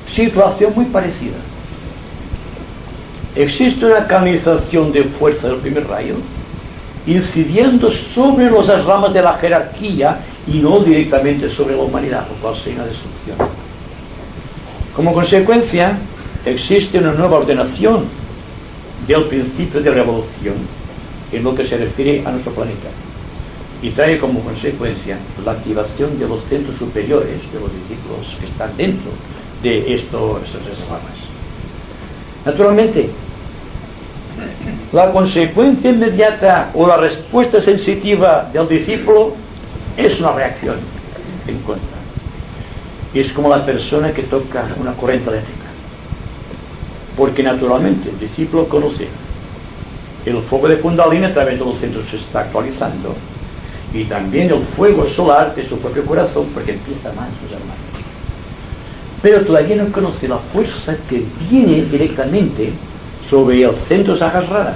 Speaker 1: situación muy parecida. Existe una canalización de fuerza del primer rayo incidiendo sobre las ramas de la jerarquía y no directamente sobre la humanidad, lo cual sería una destrucción. Como consecuencia, existe una nueva ordenación del principio de revolución en lo que se refiere a nuestro planeta, y trae como consecuencia la activación de los centros superiores de los discípulos que están dentro de estas ramas. Naturalmente, la consecuencia inmediata o la respuesta sensitiva del discípulo es una reacción en contra. Es como la persona que toca una corriente eléctrica, porque naturalmente el discípulo conoce el fuego de Kundalini a través de los centros que se está actualizando, y también el fuego solar de su propio corazón, porque empieza más sus hermanos. Pero todavía no conoce la fuerza que viene directamente sobre el centro Sahasrara,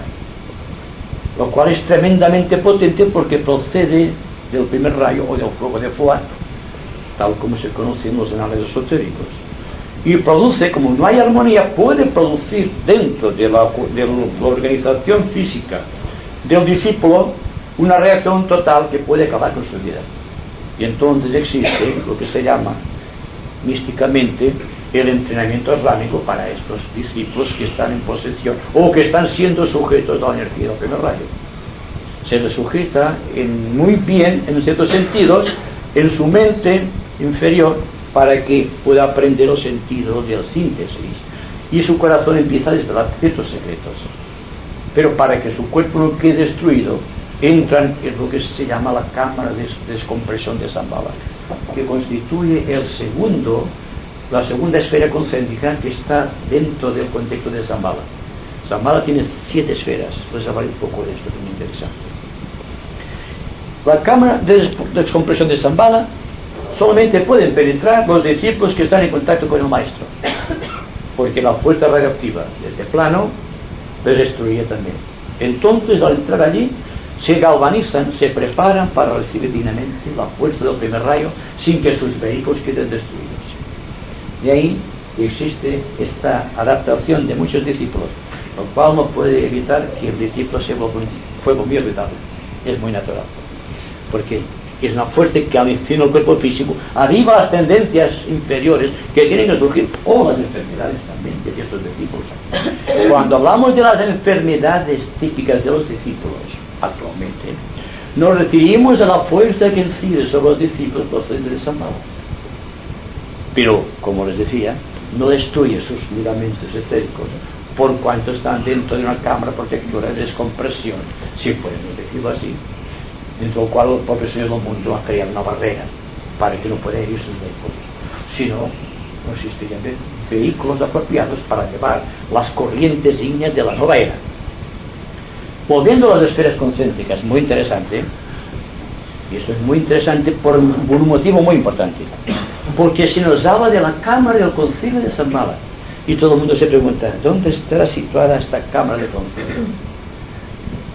Speaker 1: lo cual es tremendamente potente porque procede del primer rayo o del fuego de Fuat, tal como se conoce en los anales esotéricos, y produce, como no hay armonía, puede producir dentro de la organización física del discípulo una reacción total que puede acabar con su vida. Y entonces existe lo que se llama místicamente el entrenamiento islámico para estos discípulos que están en posesión o que están siendo sujetos a la energía del primer rayo. Se les sujeta muy bien, en ciertos sentidos, en su mente inferior, para que pueda aprender los sentidos de la síntesis, y su corazón empieza a desvelar ciertos secretos. Pero para que su cuerpo no quede destruido, entran en lo que se llama la cámara de descompresión de Zambala, que constituye la segunda esfera concéntrica que está dentro del contexto de Zambala. Zambala tiene 7 esferas, les hablaré un poco de esto, que es muy interesante. la cámara de descompresión de Shambhala solamente pueden penetrar los discípulos que están en contacto con el maestro, porque la fuerza radioactiva de este plano les destruye también. Entonces, al entrar allí, se galvanizan, se preparan para recibir dignamente la fuerza del primer rayo sin que sus vehículos queden destruidos. Y ahí existe esta adaptación de muchos discípulos, lo cual no puede evitar que el discípulo se vuelva muy irritable. Es muy natural, porque es una fuerza que alistina el cuerpo físico, arriba las tendencias inferiores que tienen que surgir, o las enfermedades también de ciertos discípulos. Cuando hablamos de las enfermedades típicas de los discípulos actualmente, nos referimos a la fuerza que incide sobre los discípulos procedentes de Shambhala. Pero, como les decía, no destruye sus ligamentos etéricos por cuanto están dentro de una cámara protectora de descompresión, si podemos decirlo así, dentro del cual el propio Señor del mundo ha creado una barrera para que no pueda herir sus vehículos. Si no, no existirían vehículos apropiados para llevar las corrientes ígneas de la nueva era. Volviendo a las esferas concéntricas, muy interesante, y esto es muy interesante por un motivo muy importante, porque se nos habla de la cámara del concilio de Shambhala, y todo el mundo se pregunta, ¿dónde estará situada esta cámara de concilio?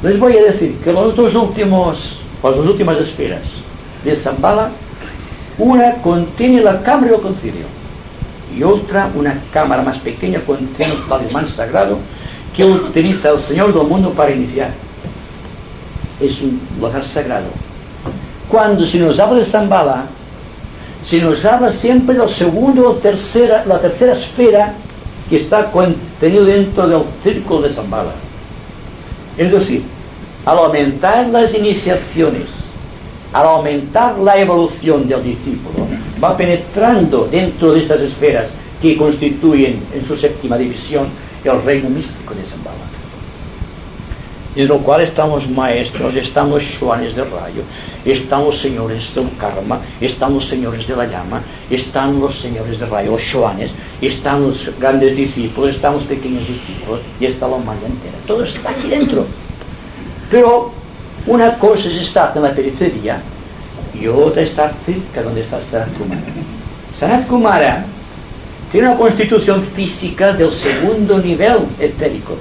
Speaker 1: Les voy a decir que las dos últimas esferas de Shambhala, una contiene la cámara del concilio y otra, una cámara más pequeña, contiene el talismán sagrado que utiliza el Señor del mundo para iniciar. Es un lugar sagrado. Cuando se nos habla de Shambhala, se nos habla siempre del segundo o la tercera esfera que está contenido dentro del círculo de Shambhala. Es decir, al aumentar las iniciaciones, al aumentar la evolución del discípulo, va penetrando dentro de estas esferas que constituyen en su séptima división el reino místico de Shambhala. En lo cual estamos maestros, estamos Shoanes del rayo, estamos señores del karma, estamos señores de la llama, están los señores del rayo, los Shoanes, están los grandes discípulos, están los pequeños discípulos, y está la humanidad entera. Todo está aquí dentro. Pero una cosa es estar en la periferia y otra estar cerca donde está Sanat Kumara. Sanat Kumara tiene una constitución física del segundo nivel etérico.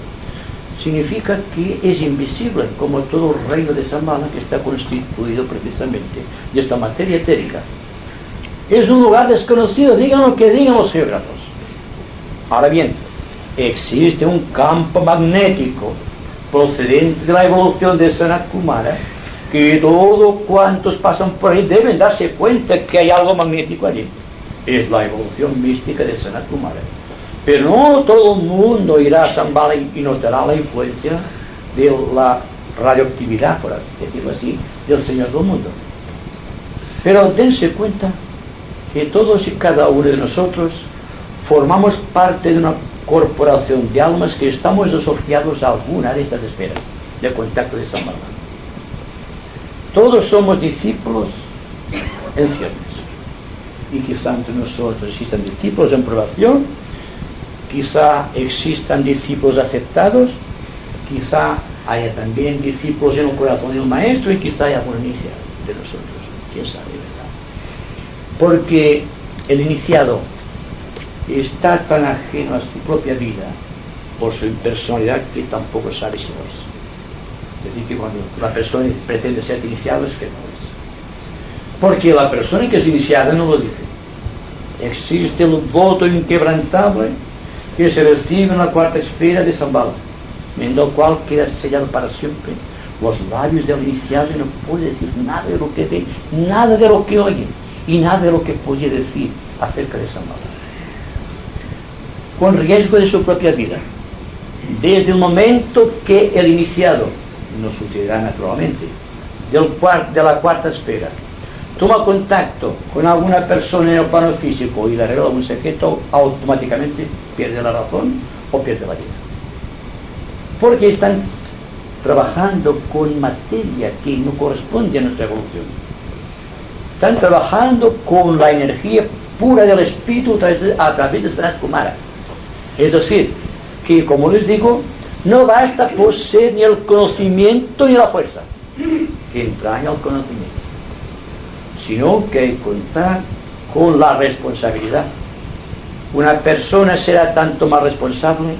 Speaker 1: Significa que es invisible, como todo el reino de Shambhala, que está constituido precisamente de esta materia etérica. Es un lugar desconocido, digan lo que digan los geógrafos. Ahora bien, existe un campo magnético procedente de la evolución de Sanat Kumara, que todos cuantos pasan por ahí deben darse cuenta que hay algo magnético allí. Es la evolución mística de Sanat Kumara. Pero no todo el mundo irá a Shambhala y notará la influencia de la radioactividad, por decirlo así, del Señor del mundo. Pero dense cuenta que todos y cada uno de nosotros formamos parte de una corporación de almas que estamos asociados a alguna de estas esferas de contacto de Shambhala. Todos somos discípulos en ciernes, y quizá entre nosotros existan discípulos en probación, quizá existan discípulos aceptados, quizá haya también discípulos en el corazón del maestro, y quizá haya algún iniciado de nosotros, quién sabe, ¿verdad? Porque el iniciado está tan ajeno a su propia vida por su impersonalidad que tampoco sabe si lo es. Es decir, que cuando la persona pretende ser iniciado es que no es. Porque la persona que es iniciada no lo dice. Existe el voto inquebrantable que se recibe en la cuarta esfera de Shambhala, en el cual queda sellado para siempre los labios del iniciado, y no puede decir nada de lo que ve, nada de lo que oye, y nada de lo que podía decir acerca de Shambhala, con riesgo de su propia vida. Desde el momento que el iniciado, nos sucederá naturalmente, de la cuarta esfera, toma contacto con alguna persona en el plano físico y le revela un secreto, automáticamente pierde la razón o pierde la vida. Porque están trabajando con materia que no corresponde a nuestra evolución. Están trabajando con la energía pura del espíritu a través de Sanat Kumara. Es decir, que como les digo, no basta poseer ni el conocimiento ni la fuerza, que entraña el conocimiento. sino que hay que contar con la responsabilidad. Una persona será tanto más responsable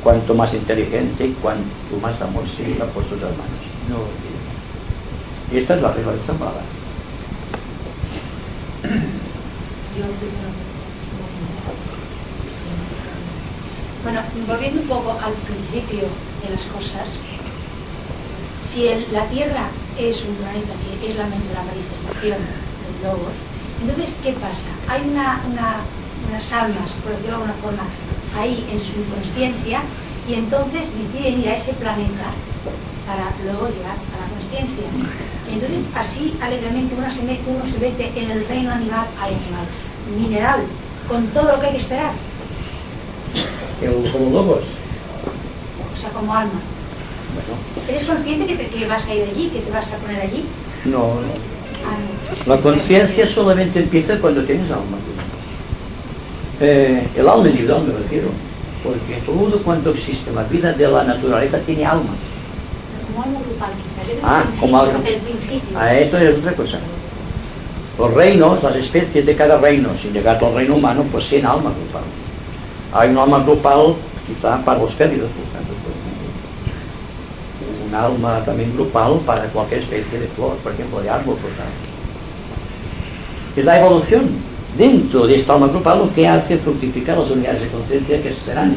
Speaker 1: cuanto más inteligente y cuanto más amor sienta por sus hermanos. No lo olvidemos. Y esta es la regla de Shambhala.
Speaker 3: Bueno, volviendo un poco al principio de las cosas, si la Tierra es un planeta que es la manifestación del Logos, entonces, ¿qué pasa? Hay unas almas, por decirlo de alguna forma, ahí en su inconsciencia, y entonces deciden ir a ese planeta para luego llegar a la consciencia. Y entonces, así alegremente uno se mete en el reino animal mineral, con todo lo que hay que esperar.
Speaker 1: Como lobos.
Speaker 3: O sea, como alma.
Speaker 1: Bueno.
Speaker 3: ¿Eres consciente que vas a ir allí, que te vas a poner allí?
Speaker 1: No. La conciencia solamente empieza cuando tienes alma. El alma individual me refiero, porque todo cuanto existe en la vida de la naturaleza tiene alma.
Speaker 3: Como alma grupal, quizás.
Speaker 1: Como alma.
Speaker 3: El principio.
Speaker 1: Esto es otra cosa. Los reinos, las especies de cada reino, sin llegar al reino humano, poseen alma grupal. Hay un alma grupal, quizá para los félidos, por ejemplo. Un alma también grupal para cualquier especie de flor, por ejemplo, de árbol, por ejemplo. Es la evolución dentro de esta alma grupal lo que hace fructificar las unidades de conciencia que serán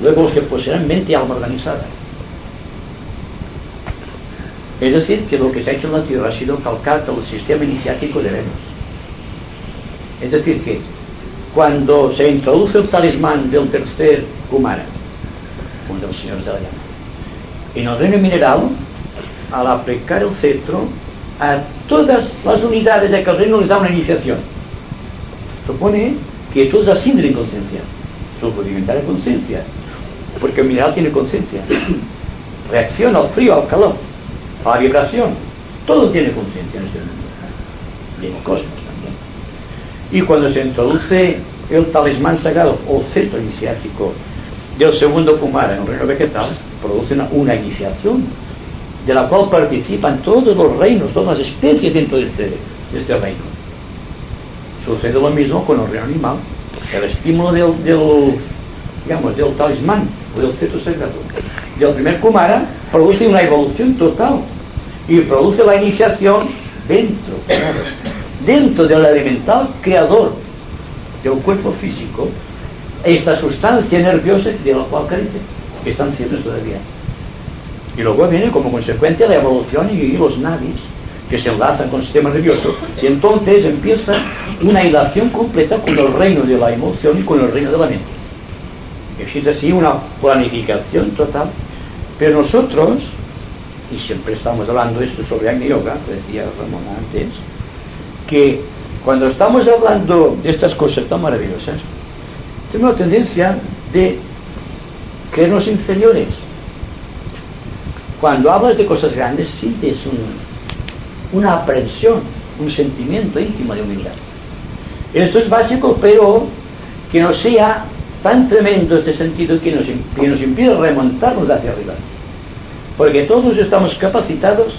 Speaker 1: luego los que poseerán mente y alma organizada. Es decir, que lo que se ha hecho en la Tierra ha sido calcar todo el sistema iniciático de Venus. Es decir, que cuando se introduce el talismán del tercer Kumara, uno de los señores de la llama, en el reino mineral, al aplicar el cetro, a todas las unidades de aquel reino les da una iniciación. Supone que todos ascienden en conciencia. Eso puede inventar en conciencia, porque el mineral tiene conciencia. Reacciona al frío, al calor, a la vibración. Todo tiene conciencia en este mundo. Y en el cosmos también. Y cuando se introduce el talismán sagrado o cetro iniciático del segundo Kumara en el reino vegetal, produce una iniciación de la cual participan todos los reinos, todas las especies dentro de este reino. Sucede lo mismo con el reino animal. El estímulo del talismán o del cetro sagrado del primer Kumara produce una evolución total y produce la iniciación dentro del elemental creador del cuerpo físico, esta sustancia nerviosa de la cual carece, que están siempre todavía. Y luego viene como consecuencia la evolución y los nadis que se enlazan con el sistema nervioso, y entonces empieza una hilación completa con el reino de la emoción y con el reino de la mente. Existe así una planificación total. Pero nosotros, y siempre estamos hablando esto sobre Agni Yoga, decía Ramón antes, que cuando estamos hablando de estas cosas tan maravillosas, tenemos la tendencia de creernos inferiores. Cuando hablas de cosas grandes, sientes una aprensión, un sentimiento íntimo de humildad. Esto es básico, pero que no sea tan tremendo este sentido que nos impide remontarnos hacia arriba. Porque todos estamos capacitados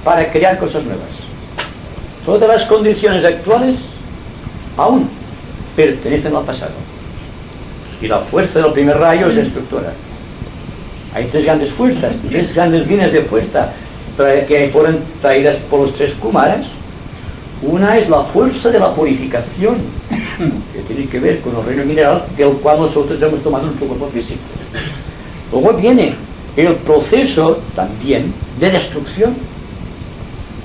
Speaker 1: para crear cosas nuevas. Todas las condiciones actuales aún pertenecen al pasado. Y la fuerza del primer rayo es destructora. Hay tres grandes fuerzas, tres grandes líneas de fuerza que fueron traídas por los tres Kumaras. Una es la fuerza de la purificación, que tiene que ver con el reino mineral, del cual nosotros hemos tomado nuestro cuerpo físico. Luego viene el proceso también de destrucción.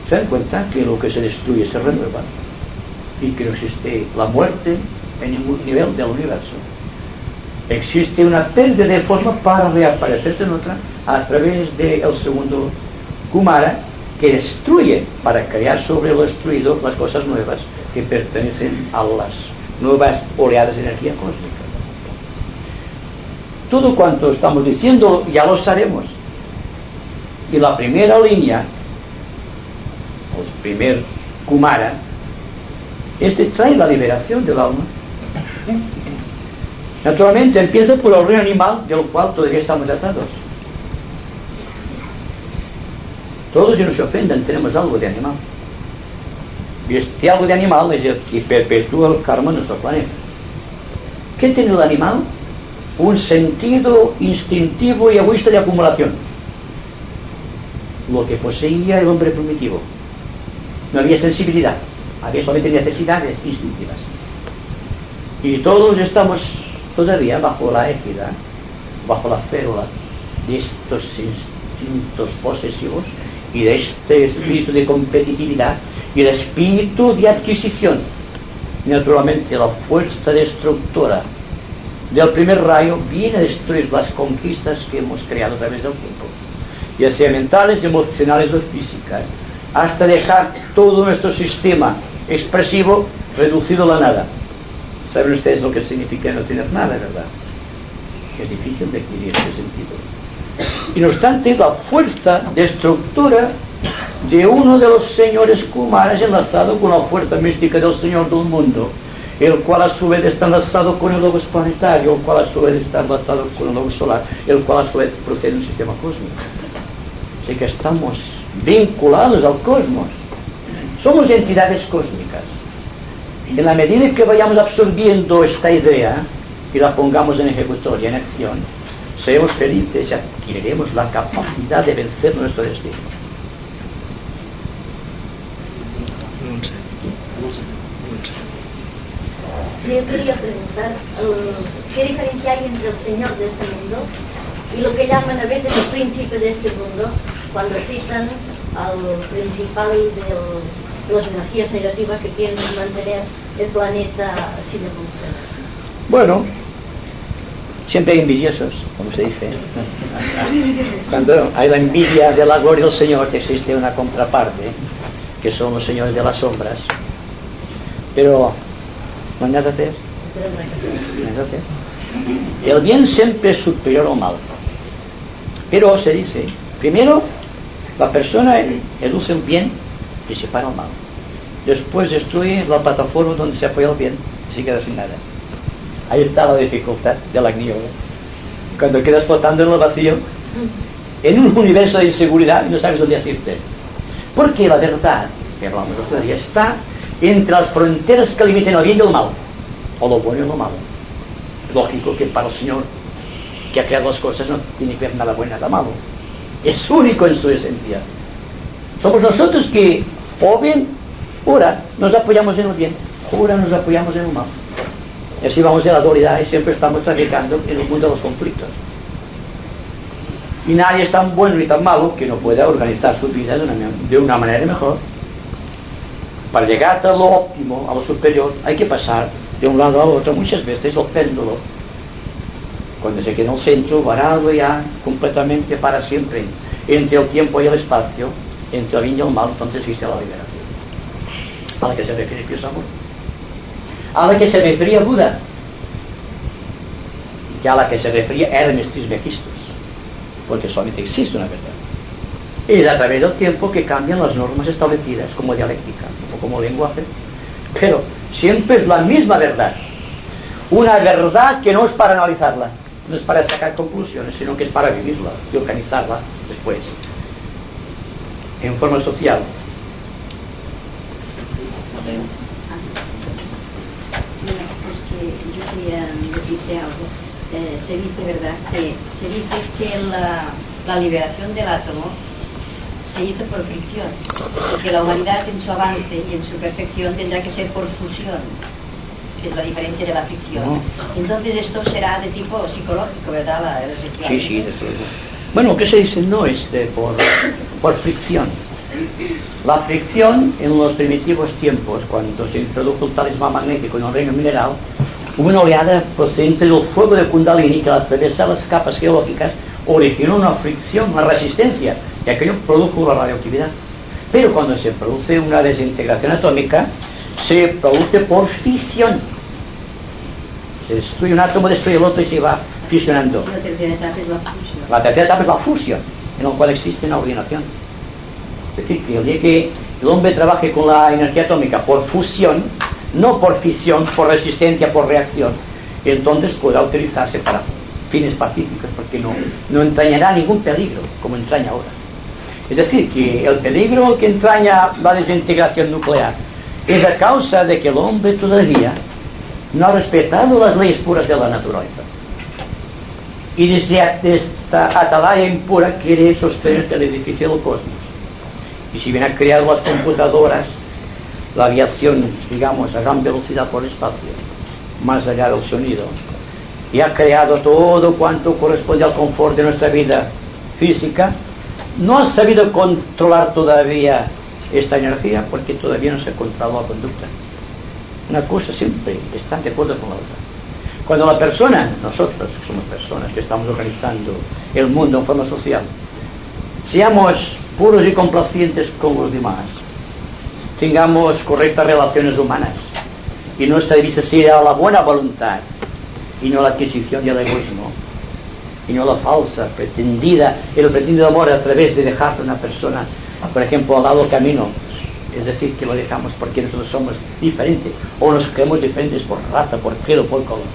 Speaker 1: Se dan cuenta que lo que se destruye se renueva y que no existe la muerte en ningún nivel del universo. Existe una pérdida de forma para reaparecerse en otra a través del segundo Kumara, que destruye para crear sobre lo destruido las cosas nuevas que pertenecen a las nuevas oleadas de energía cósmica. Todo cuanto estamos diciendo ya lo sabemos. Y la primera línea, o el primer Kumara, trae la liberación del alma. Naturalmente empieza por el reino animal, del cual todavía estamos atados. Todos, y no se ofendan, tenemos algo de animal.
Speaker 4: Y este algo de animal es el que perpetúa el karma en nuestro planeta. ¿Qué tiene el animal? Un sentido instintivo y egoísta de acumulación. Lo que poseía el hombre primitivo. No había sensibilidad, había solamente necesidades instintivas. Y todos estamos todavía bajo la égida, bajo la férula de estos instintos posesivos y de este espíritu de competitividad y el espíritu de adquisición. Naturalmente la fuerza destructora del primer rayo viene a destruir las conquistas que hemos creado a través del tiempo, ya sea mentales, emocionales o físicas, hasta dejar todo nuestro sistema expresivo reducido a la nada. ¿Saben ustedes lo que significa no tener nada, verdad? Es difícil de adquirir ese sentido. Y no obstante, es la fuerza destructora de uno de los señores Kumaras enlazado con la fuerza mística del Señor del mundo, el cual a su vez está enlazado con el logos planetario, el cual a su vez está enlazado con el logos solar, el cual a su vez procede de un sistema cósmico. Así que estamos vinculados al cosmos. Somos entidades cósmicas. En la medida que vayamos absorbiendo esta idea y la pongamos en ejecutoria, en acción, seremos felices y adquiriremos la capacidad de vencer nuestro destino.
Speaker 5: Yo quería preguntar, ¿qué diferencia hay entre el Señor de este mundo y lo que llaman a veces el príncipe de este mundo, cuando citan al principal de las energías negativas que quieren mantener el planeta sin evolución?
Speaker 4: Bueno, siempre hay envidiosos, como se dice. Cuando hay la envidia de la gloria del Señor, existe una contraparte, que son los señores de las sombras. Pero no hay nada que hacer. No hay nada que hacer. El bien siempre es superior al mal. Pero se dice, primero, la persona educe el bien y separa el mal. Después destruye la plataforma donde se apoya el bien y se queda sin nada. Ahí está la dificultad de la Agni Yoga. Cuando quedas flotando en el vacío, en un universo de inseguridad y no sabes dónde asirte. Porque la verdad, que hablamos de otro día, está entre las fronteras que limitan el bien y el mal, o lo bueno y lo malo. Lógico que para el Señor que ha creado las cosas no tiene que ver nada bueno y nada malo. Es único en su esencia. Somos nosotros que, o bien, ahora nos apoyamos en el bien, ahora nos apoyamos en el mal. Y así vamos de la dualidad y siempre estamos traficando en el mundo de los conflictos. Y nadie es tan bueno ni tan malo que no pueda organizar su vida de una manera mejor. Para llegar a lo óptimo, a lo superior, hay que pasar de un lado al otro. Muchas veces el péndulo, cuando se queda en el centro, varado ya completamente para siempre, entre el tiempo y el espacio, entre el bien y el mal, entonces existe la liberación. A la que se refiere Pío Samur, a la que se refería Buda, y a la que se refería Hermes Trismegistus, porque solamente existe una verdad. Es a través del tiempo que cambian las normas establecidas como dialéctica o como lenguaje, pero siempre es la misma verdad. Una verdad que no es para analizarla, no es para sacar conclusiones, sino que es para vivirla y organizarla después en forma social.
Speaker 5: Es que yo quería decirte algo. Se dice, ¿verdad?, que la liberación del átomo se hizo por fricción, porque la humanidad en su avance y en su perfección tendrá que ser por fusión, que es la diferencia de la fricción. Entonces esto será de tipo psicológico, ¿verdad?
Speaker 4: Sí, después. Bueno, lo que se dice no es por fricción. La fricción en los primitivos tiempos, cuando se introdujo el talismán magnético en el reino mineral, hubo una oleada procedente del fuego de Kundalini que al atravesar las capas geológicas originó una fricción, una resistencia, y aquello produjo la radioactividad. Pero cuando se produce una desintegración atómica, se produce por fisión. Se destruye un átomo, destruye el otro y se va fusionando.
Speaker 5: La tercera etapa es la fusión.
Speaker 4: La tercera etapa es la fusión, en la cual existe una ordenación. Es decir, que el día que el hombre trabaje con la energía atómica por fusión, no por fisión, por resistencia, por reacción, entonces podrá utilizarse para fines pacíficos, porque no entrañará ningún peligro, como entraña ahora. Es decir, que el peligro que entraña la desintegración nuclear es a causa de que el hombre todavía no ha respetado las leyes puras de la naturaleza. Y desde esta atalaya impura quiere sostener el edificio del cosmos. Y si bien ha creado las computadoras, la aviación, digamos, a gran velocidad por el espacio, más allá del sonido, y ha creado todo cuanto corresponde al confort de nuestra vida física, no ha sabido controlar todavía esta energía porque todavía no se ha controlado la conducta. Una cosa siempre está de acuerdo con la otra. Cuando la persona, nosotros que somos personas que estamos organizando el mundo en forma social, seamos puros y complacientes con los demás, tengamos correctas relaciones humanas y nuestra divisa sea la buena voluntad y no la adquisición del egoísmo y no la falsa, pretendida, el pretendido amor a través de dejar a una persona, por ejemplo, al lado del camino, es decir, que lo dejamos porque nosotros somos diferentes o nos creemos diferentes por raza, por credo, por color.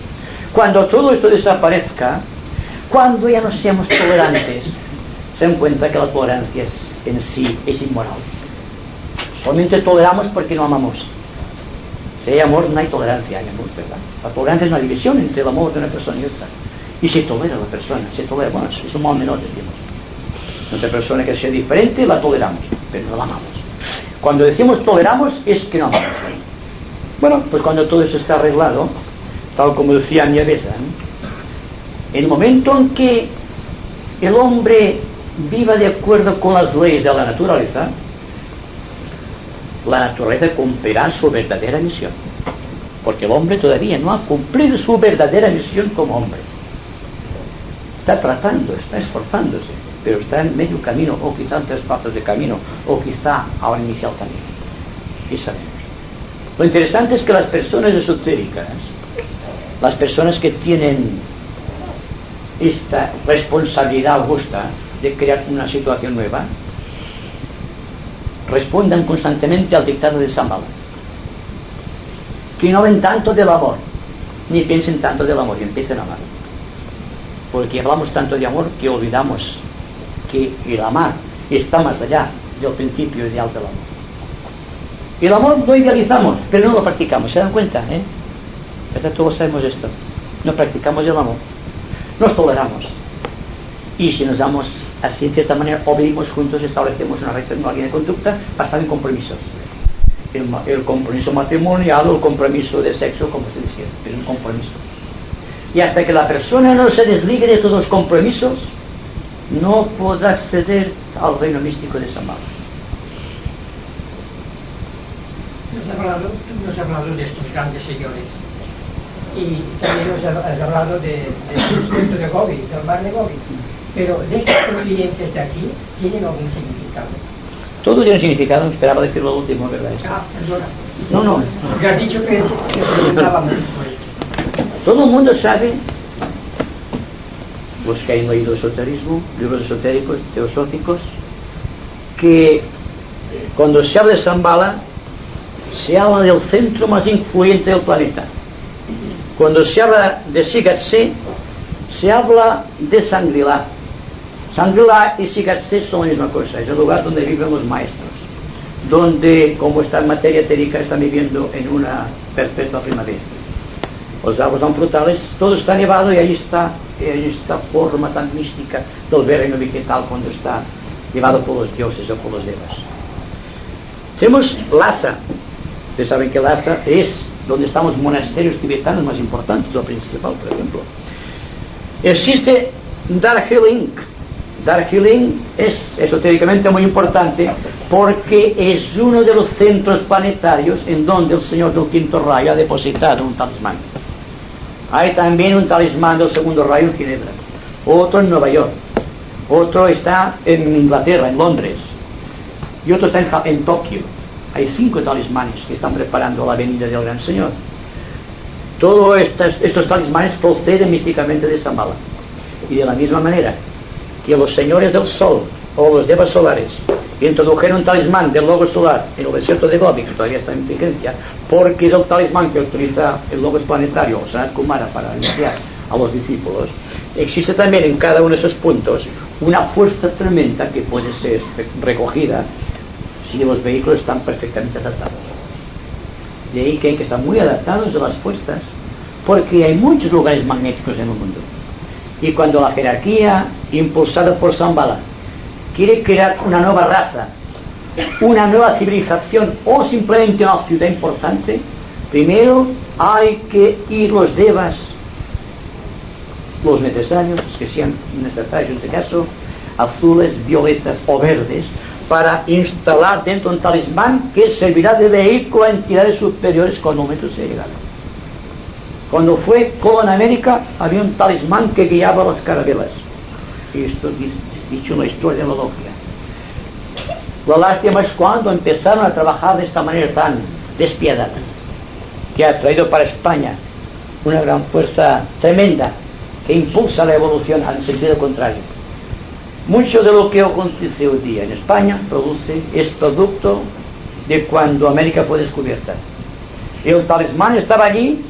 Speaker 4: Cuando todo esto desaparezca, cuando ya no seamos tolerantes, se dan cuenta que la tolerancia en sí es inmoral. Solamente toleramos porque no amamos. Si hay amor, no hay tolerancia, hay amor, ¿verdad? La tolerancia es una división entre el amor de una persona y otra. Y se tolera la persona, se tolera, bueno, es un mal menor, decimos. Otra persona que sea diferente, la toleramos, pero no la amamos. Cuando decimos toleramos, es que no amamos. Bueno, pues cuando todo eso está arreglado, tal como decía Nievesa, en el momento en que el hombre viva de acuerdo con las leyes de la naturaleza cumplirá su verdadera misión, porque el hombre todavía no ha cumplido su verdadera misión como hombre. Está tratando, está esforzándose, pero está en medio camino, o quizá en 3/4 de camino, o quizá ahora inicia el camino. Y sabemos. Lo interesante es que las personas esotéricas, las personas que tienen esta responsabilidad augusta de crear una situación nueva, respondan constantemente al dictado de Shambhala, que no ven tanto del amor, ni piensen tanto del amor, y empiecen a amar. Porque hablamos tanto de amor que olvidamos que el amar está más allá del principio ideal del amor. El amor lo idealizamos, pero no lo practicamos, ¿se dan cuenta? ¿Verdad? Todos sabemos esto. No practicamos el amor, nos toleramos. Y si nos damos así, en cierta manera, o vivimos juntos, establecemos una línea de conducta basada en compromisos. El compromiso matrimonial o el compromiso de sexo, como se decía, es un compromiso. Y hasta que la persona no se desligue de todos los compromisos, no podrá acceder al reino místico de Shambhala.
Speaker 6: Tú nos has hablado de estos grandes señores y también nos has hablado del desierto de Gobi, del mar de Gobi. Pero de estos clientes de aquí, ¿tienen algún significado?
Speaker 4: Todo tiene significado, esperaba decirlo lo último, ¿verdad?
Speaker 6: Perdona.
Speaker 4: No.
Speaker 6: Porque has dicho que preguntábamos por eso.
Speaker 4: Todo el mundo sabe, los que han leído esoterismo, libros esotéricos, teosóficos, que cuando se habla de Shambhala, se habla del centro más influyente del planeta. Cuando se habla de Sigatse, se habla de Shangri-La. Shangri-La y Sigatse son la misma cosa, es el lugar donde viven los maestros, donde, como está en materia etérica, están viviendo en una perpetua primavera. Los árboles son frutales, todo está nevado y ahí está esta forma tan mística del reino vegetal cuando está llevado por los dioses o por los devas. Tenemos Lhasa. Ustedes saben que Lhasa es donde están los monasterios tibetanos más importantes, o principal, por ejemplo. Existe Darjeeling. Darjeeling es esotéricamente muy importante porque es uno de los centros planetarios en donde el señor del quinto rayo ha depositado un talismán. Hay también un talismán del segundo rayo en Ginebra, otro en Nueva York, otro está en Inglaterra, en Londres, y otro está en Tokio. Hay 5 talismanes que están preparando la venida del gran señor. Todos estos talismanes proceden místicamente de Shambhala. Y de la misma manera que los señores del sol o los devas solares introdujeron un talismán del logo solar en el desierto de Gobi, que todavía está en vigencia, porque es el talismán que utiliza el logos planetario o Sanat Kumara para iniciar a los discípulos. Existe también en cada uno de esos puntos una fuerza tremenda que puede ser recogida si los vehículos están perfectamente adaptados. De ahí que hay que estar muy adaptados a las fuerzas, porque hay muchos lugares magnéticos en el mundo. Y cuando la jerarquía, impulsada por Shambhala, quiere crear una nueva raza, una nueva civilización o simplemente una ciudad importante, primero hay que ir los devas, los necesarios, que sean necesarios en este caso, azules, violetas o verdes, para instalar dentro un talismán que servirá de vehículo a entidades superiores cuando el momento sea llegado. Cuando fue Colón a América, había un talismán que guiaba las carabelas. Y esto dicho en la historia de la logia. La lástima es cuando empezaron a trabajar de esta manera tan despiadada, que ha traído para España una gran fuerza tremenda que impulsa la evolución al sentido contrario. Mucho de lo que acontece hoy día en España es producto de cuando América fue descubierta. El talismán estaba allí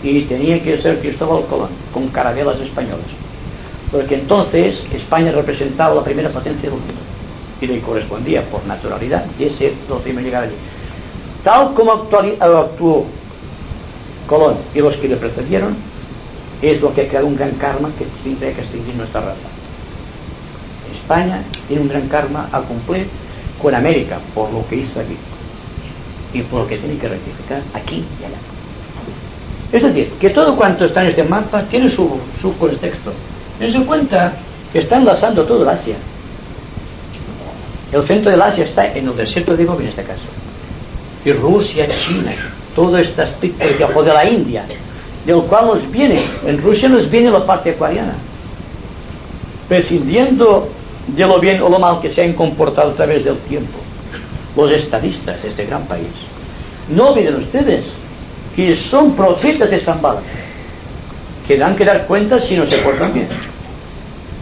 Speaker 4: y tenía que ser Cristóbal Colón, con carabelas españolas. Porque entonces España representaba la primera potencia del mundo y le correspondía por naturalidad de ser lo primero llegar allí. Tal como actuó Colón y los que le precedieron, es lo que ha creado un gran karma que tiene que extinguir nuestra raza. España tiene un gran karma a cumplir con América por lo que hizo aquí y por lo que tiene que rectificar aquí y allá. Es decir, que todo cuanto está en este mapa tiene su contexto. Dense cuenta que está enlazando todo el Asia. El centro del Asia está en el desierto de Gobi en este caso, y Rusia, China, todo este aspecto de la India, del cual nos viene, en Rusia nos viene la parte acuariana, prescindiendo de lo bien o lo mal que se han comportado a través del tiempo los estadistas de este gran país. No olviden ustedes que son profetas de Shambhala, que dan que dar cuenta si no se portan bien,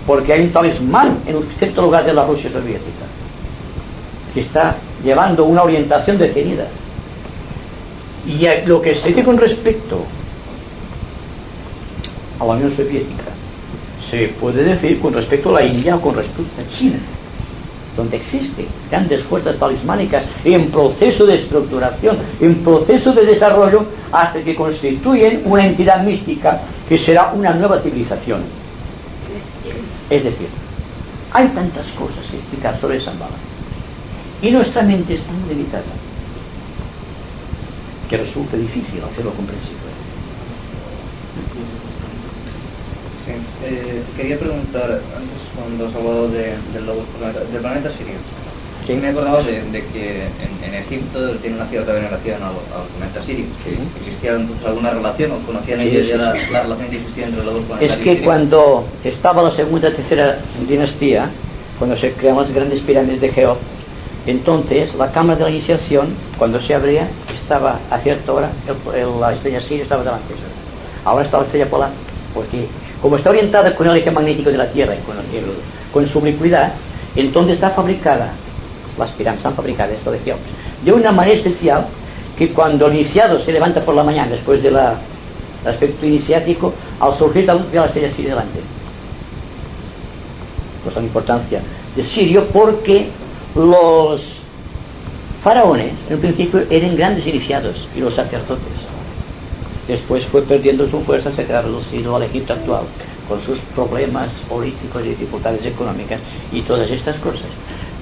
Speaker 4: porque hay un talismán en un cierto lugar de la Rusia soviética que está llevando una orientación detenida. Y a lo que se dice con respecto a la Unión Soviética se puede decir con respecto a la India o con respecto a China, donde existen grandes fuerzas talismánicas en proceso de estructuración, en proceso de desarrollo, hasta que constituyen una entidad mística que será una nueva civilización. Es decir, hay tantas cosas que explicar sobre Shambhala y nuestra mente es tan limitada que resulta difícil hacerlo comprensible.
Speaker 7: Sí, quería preguntar, antes cuando has hablado del planeta Sirio, sí. Me he acordado de que en Egipto tiene una cierta veneración al planeta Sirio. Sí. ¿Existía entonces alguna relación o conocían ellos ya la relación que existía entre los dos planetas?
Speaker 4: Es que Sirio, cuando estaba la segunda, tercera dinastía, cuando se crearon las grandes pirámides de Keops, entonces la cámara de la iniciación, cuando se abría, estaba a cierta hora, la estrella Sirio estaba delante. Ahora está la estrella polar, porque como está orientada con el eje magnético de la Tierra y con su oblicuidad, entonces está fabricada, las pirámides están fabricadas, esto de Keops, de una manera especial, que cuando el iniciado se levanta por la mañana, después del aspecto iniciático, al surgir la luz de la estrella Sirio delante. Pues la importancia de Sirio, porque los faraones en principio eran grandes iniciados, y los sacerdotes. Después fue perdiendo su fuerza, se ha reducido al Egipto actual, con sus problemas políticos y dificultades económicas y todas estas cosas.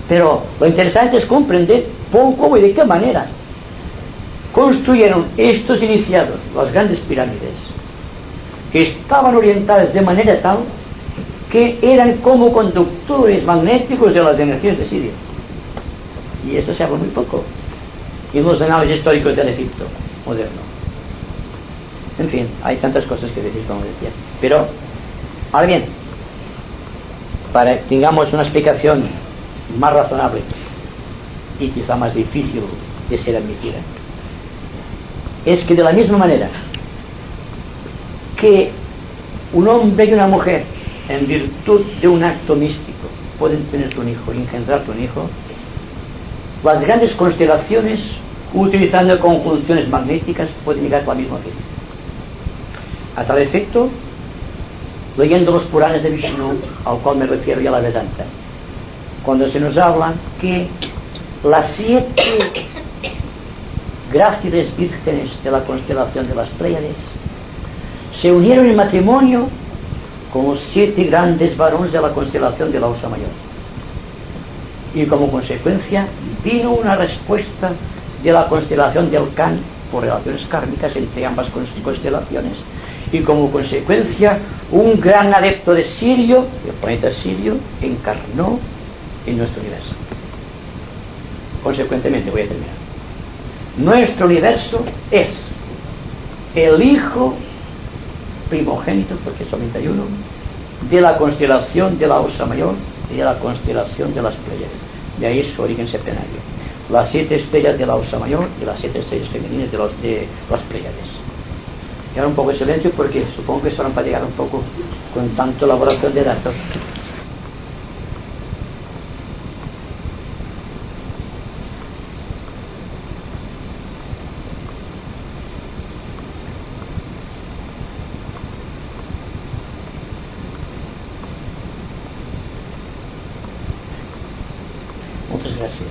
Speaker 4: Pero lo interesante es comprender cómo y de qué manera construyeron estos iniciados las grandes pirámides, que estaban orientadas de manera tal que eran como conductores magnéticos de las energías de Sirio. Y eso se habla muy poco en los análisis históricos del Egipto moderno. En fin, hay tantas cosas que decir, como decía. Pero, ahora bien, para que tengamos una explicación más razonable y quizá más difícil de ser admitida, es que de la misma manera que un hombre y una mujer, en virtud de un acto místico, pueden tener un hijo, engendrar un hijo, las grandes constelaciones, utilizando conjunciones magnéticas, pueden llegar a la misma fin. A tal efecto, leyendo los Puranas de Vishnu, al cual me refiero ya la Vedanta, cuando se nos habla que las 7 gráciles vírgenes de la constelación de las Pléyades, se unieron en matrimonio con los 7 grandes varones de la constelación de la Osa Mayor. Y como consecuencia vino una respuesta de la constelación del Can por relaciones kármicas entre ambas constelaciones, y como consecuencia un gran adepto de Sirio, el planeta Sirio, encarnó en nuestro universo. Consecuentemente, voy a terminar, nuestro universo es el hijo primogénito, porque son 21, de la constelación de la Osa Mayor y de la constelación de las Pléyades. De ahí su origen septenario. Las 7 estrellas de la Osa Mayor y las 7 estrellas femeninas de las Pléyades. Y ahora un poco de silencio porque supongo que son para llegar un poco con tanto elaboración de datos. Muchas gracias.